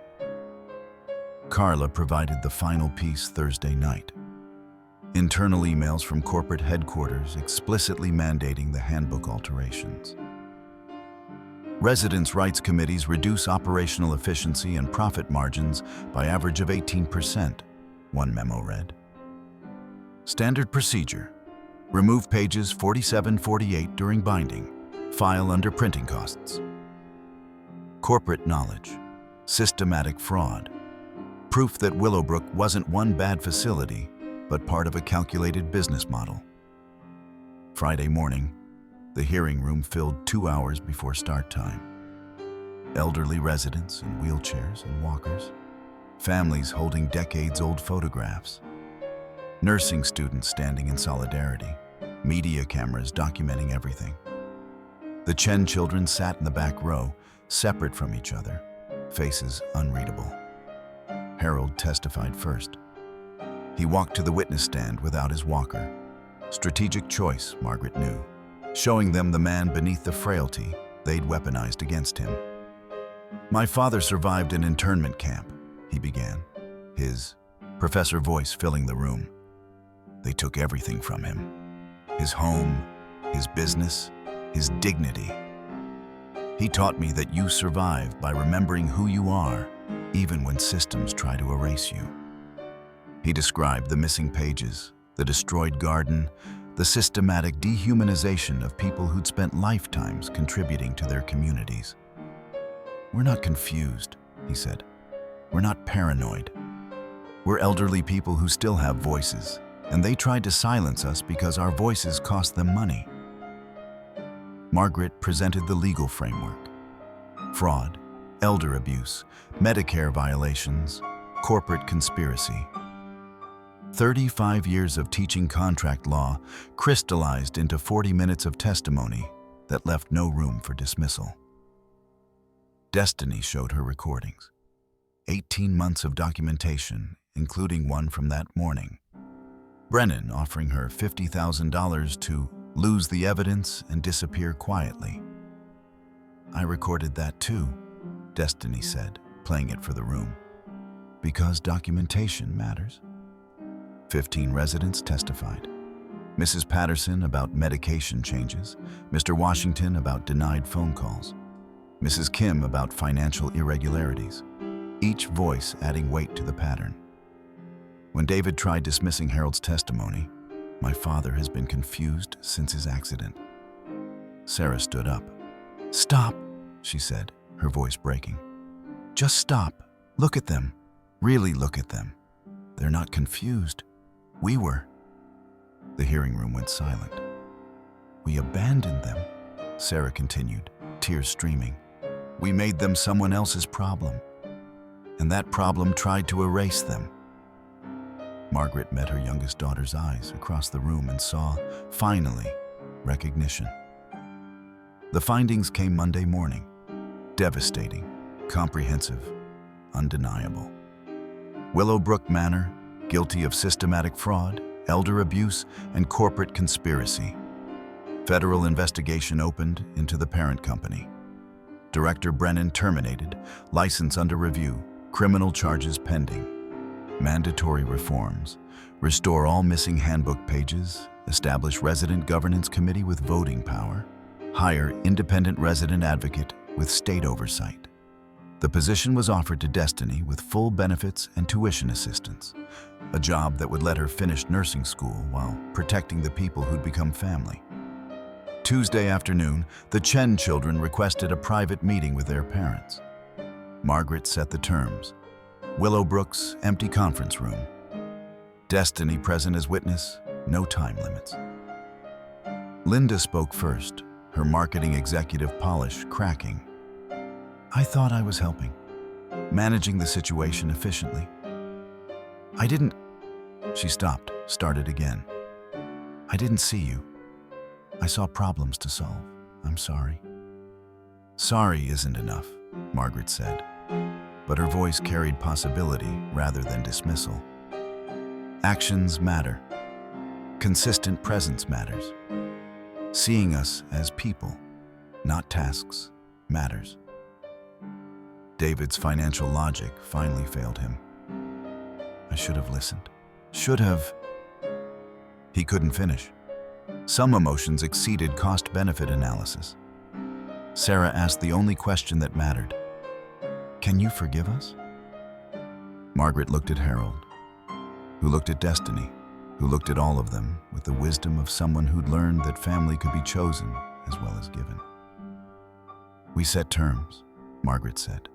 A: Carla provided the final piece Thursday night. Internal emails from corporate headquarters explicitly mandating the handbook alterations. Residents' rights committees reduce operational efficiency and profit margins by average of 18%, one memo read. Standard procedure: remove pages 47-48 during binding, file under printing costs. Corporate knowledge: systematic fraud, proof that Willowbrook wasn't one bad facility, but part of a calculated business model. Friday morning, the hearing room filled 2 hours before start time. Elderly residents in wheelchairs and walkers, families holding decades-old photographs, nursing students standing in solidarity, media cameras documenting everything. The Chen children sat in the back row, separate from each other, faces unreadable. Harold testified first. He walked to the witness stand without his walker. Strategic choice, Margaret knew, showing them the man beneath the frailty they'd weaponized against him. "My father survived an internment camp," he began, his professor voice filling the room. "They took everything from him. His home, his business, his dignity. He taught me that you survive by remembering who you are, even when systems try to erase you." He described the missing pages, the destroyed garden, the systematic dehumanization of people who'd spent lifetimes contributing to their communities. "We're not confused," he said. "We're not paranoid. We're elderly people who still have voices, and they tried to silence us because our voices cost them money." Margaret presented the legal framework: fraud, elder abuse, Medicare violations, corporate conspiracy. 35 years of teaching contract law crystallized into 40 minutes of testimony that left no room for dismissal. Destiny showed her recordings. 18 months of documentation, including one from that morning. Brennan offering her $50,000 to lose the evidence and disappear quietly. "I recorded that too," Destiny said, playing it for the room. "Because documentation matters." 15 residents testified. Mrs. Patterson about medication changes, Mr. Washington about denied phone calls, Mrs. Kim about financial irregularities, each voice adding weight to the pattern. When David tried dismissing Harold's testimony, "My father has been confused since his accident." Sarah stood up. "Stop," she said, her voice breaking. "Just stop. Look at them. Really look at them. They're not confused. We were." The hearing room went silent. "We abandoned them," Sarah continued, tears streaming. "We made them someone else's problem, and that problem tried to erase them." Margaret met her youngest daughter's eyes across the room and saw, finally, recognition. The findings came Monday morning. Devastating, comprehensive, undeniable. Willowbrook Manor, guilty of systematic fraud, elder abuse, and corporate conspiracy. Federal investigation opened into the parent company. Director Brennan terminated, license under review, criminal charges pending. Mandatory reforms: restore all missing handbook pages, establish resident governance committee with voting power, hire independent resident advocate with state oversight. The position was offered to Destiny with full benefits and tuition assistance, a job that would let her finish nursing school while protecting the people who'd become family. Tuesday afternoon, the Chen children requested a private meeting with their parents. Margaret set the terms: Willowbrook's empty conference room. Destiny present as witness, no time limits. Linda spoke first, her marketing executive polish cracking. "I thought I was helping, managing the situation efficiently. I didn't..." She stopped, started again. "I didn't see you. I saw problems to solve. I'm sorry." "Sorry isn't enough," Margaret said, but her voice carried possibility rather than dismissal. "Actions matter. Consistent presence matters. Seeing us as people, not tasks, matters." David's financial logic finally failed him. "I should have listened. Should have..." He couldn't finish. Some emotions exceeded cost-benefit analysis. Sarah asked the only question that mattered. "Can you forgive us?" Margaret looked at Harold, who looked at Destiny, who looked at all of them with the wisdom of someone who'd learned that family could be chosen as well as given. "We set terms," Margaret said.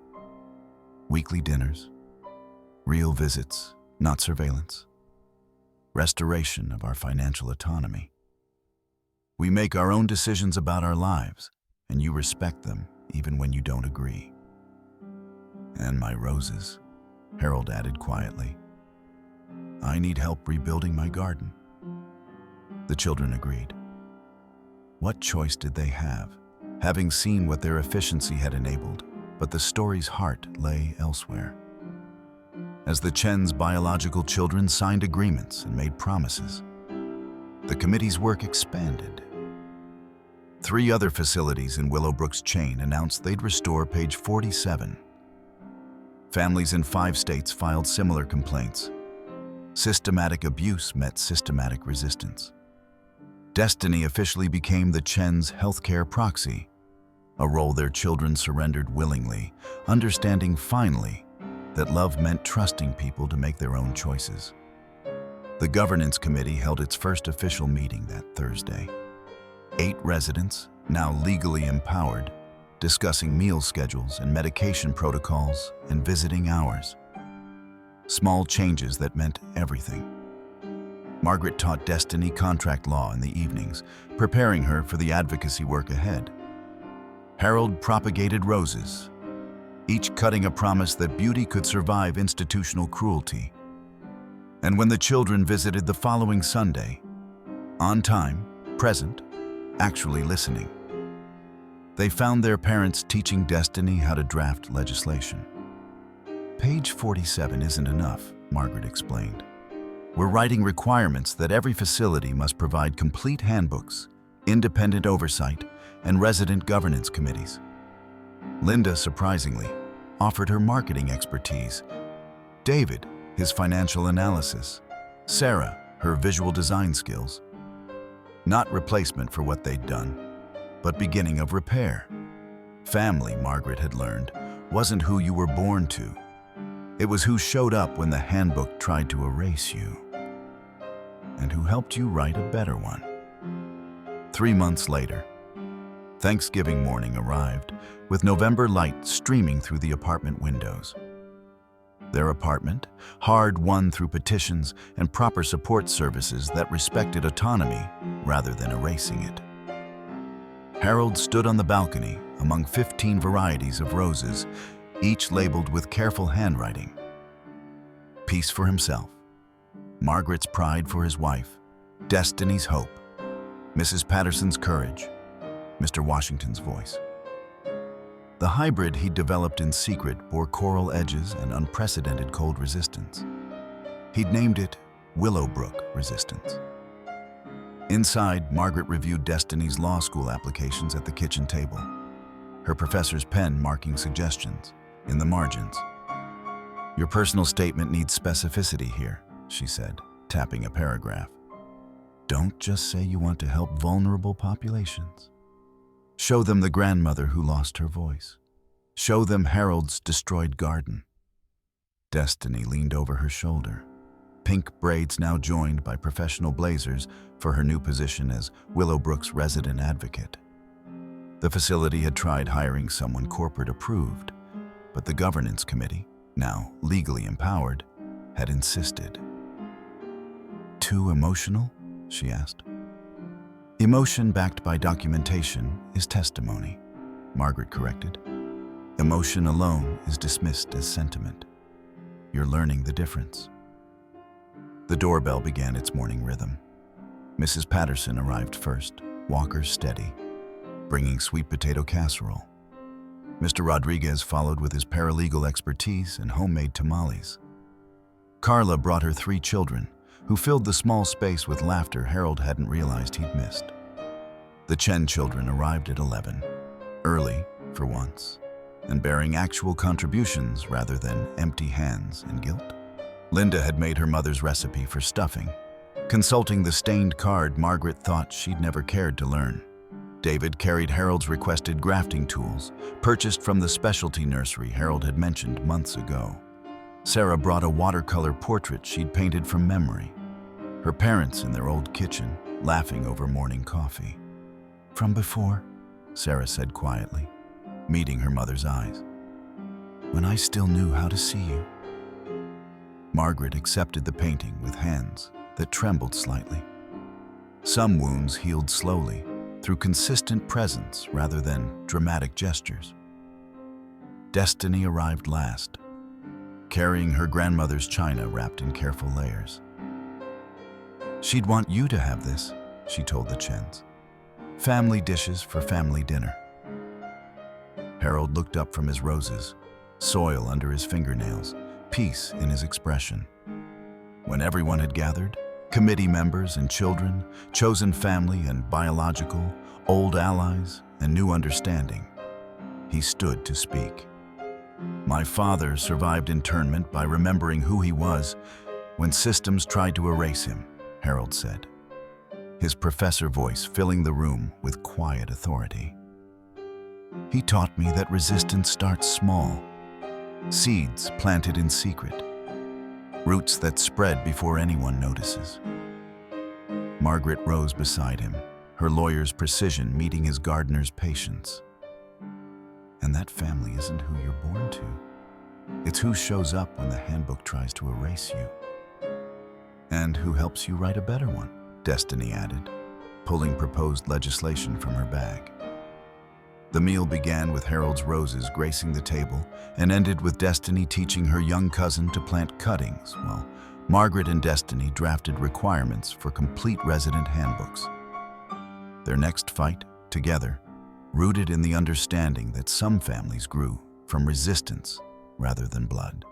A: "Weekly dinners, real visits, not surveillance. Restoration of our financial autonomy. We make our own decisions about our lives, and you respect them even when you don't agree." "And my roses," Harold added quietly. "I need help rebuilding my garden." The children agreed. What choice did they have, having seen what their efficiency had enabled, but the story's heart lay elsewhere? As the Chen's biological children signed agreements and made promises, the committee's work expanded. 3 other facilities in Willowbrook's chain announced they'd restore page 47. Families in 5 states filed similar complaints. Systematic abuse met systematic resistance. Destiny officially became the Chen's healthcare proxy, a role their children surrendered willingly, understanding finally that love meant trusting people to make their own choices. The governance committee held its first official meeting that Thursday. 8 residents, now legally empowered, discussing meal schedules and medication protocols and visiting hours. Small changes that meant everything. Margaret taught Destiny contract law in the evenings, preparing her for the advocacy work ahead. Harold propagated roses, each cutting a promise that beauty could survive institutional cruelty. And when the children visited the following Sunday, on time, present, actually listening, they found their parents teaching Destiny how to draft legislation. "Page 47 isn't enough," Margaret explained. "We're writing requirements that every facility must provide complete handbooks, independent oversight, and resident governance committees." Linda, surprisingly, offered her marketing expertise. David, his financial analysis. Sarah, her visual design skills. Not replacement for what they'd done, but beginning of repair. Family, Margaret had learned, wasn't who you were born to. It was who showed up when the handbook tried to erase you, and who helped you write a better one. 3 months later, Thanksgiving morning arrived, with November light streaming through the apartment windows. Their apartment, hard-won through petitions and proper support services that respected autonomy rather than erasing it. Harold stood on the balcony among 15 varieties of roses, each labeled with careful handwriting. Peace for himself, Margaret's pride for his wife, Destiny's hope, Mrs. Patterson's courage, Mr. Washington's voice. The hybrid he'd developed in secret bore coral edges and unprecedented cold resistance. He'd named it Willowbrook Resistance. Inside, Margaret reviewed Destiny's law school applications at the kitchen table, her professor's pen marking suggestions in the margins. "Your personal statement needs specificity here," she said, tapping a paragraph. "Don't just say you want to help vulnerable populations. Show them the grandmother who lost her voice. Show them Harold's destroyed garden." Destiny leaned over her shoulder, pink braids now joined by professional blazers for her new position as Willowbrook's resident advocate. The facility had tried hiring someone corporate approved, but the governance committee, now legally empowered, had insisted. "Too emotional?" she asked. "Emotion backed by documentation is testimony," Margaret corrected. "Emotion alone is dismissed as sentiment. You're learning the difference." The doorbell began its morning rhythm. Mrs. Patterson arrived first, walker steady, bringing sweet potato casserole. Mr. Rodriguez followed with his paralegal expertise and homemade tamales. Carla brought her 3 children, who filled the small space with laughter Harold hadn't realized he'd missed. The Chen children arrived at 11, early for once, and bearing actual contributions rather than empty hands and guilt. Linda had made her mother's recipe for stuffing, consulting the stained card Margaret thought she'd never cared to learn. David carried Harold's requested grafting tools, purchased from the specialty nursery Harold had mentioned months ago. Sarah brought a watercolor portrait she'd painted from memory, her parents in their old kitchen, laughing over morning coffee. "From before," Sarah said quietly, meeting her mother's eyes. "When I still knew how to see you." Margaret accepted the painting with hands that trembled slightly. Some wounds healed slowly, through consistent presence rather than dramatic gestures. Destiny arrived last, carrying her grandmother's china wrapped in careful layers. "She'd want you to have this," she told the Chens. "Family dishes for family dinner." Harold looked up from his roses, soil under his fingernails, peace in his expression. When everyone had gathered, committee members and children, chosen family and biological, old allies and new understanding, he stood to speak. "My father survived internment by remembering who he was when systems tried to erase him," Harold said, his professor voice filling the room with quiet authority. "He taught me that resistance starts small, seeds planted in secret, roots that spread before anyone notices." Margaret rose beside him, her lawyer's precision meeting his gardener's patience. "And that family isn't who you're born to. It's who shows up when the handbook tries to erase you. And who helps you write a better one," Destiny added, pulling proposed legislation from her bag. The meal began with Harold's roses gracing the table and ended with Destiny teaching her young cousin to plant cuttings, while Margaret and Destiny drafted requirements for complete resident handbooks. Their next fight, together, rooted in the understanding that some families grew from resistance rather than blood.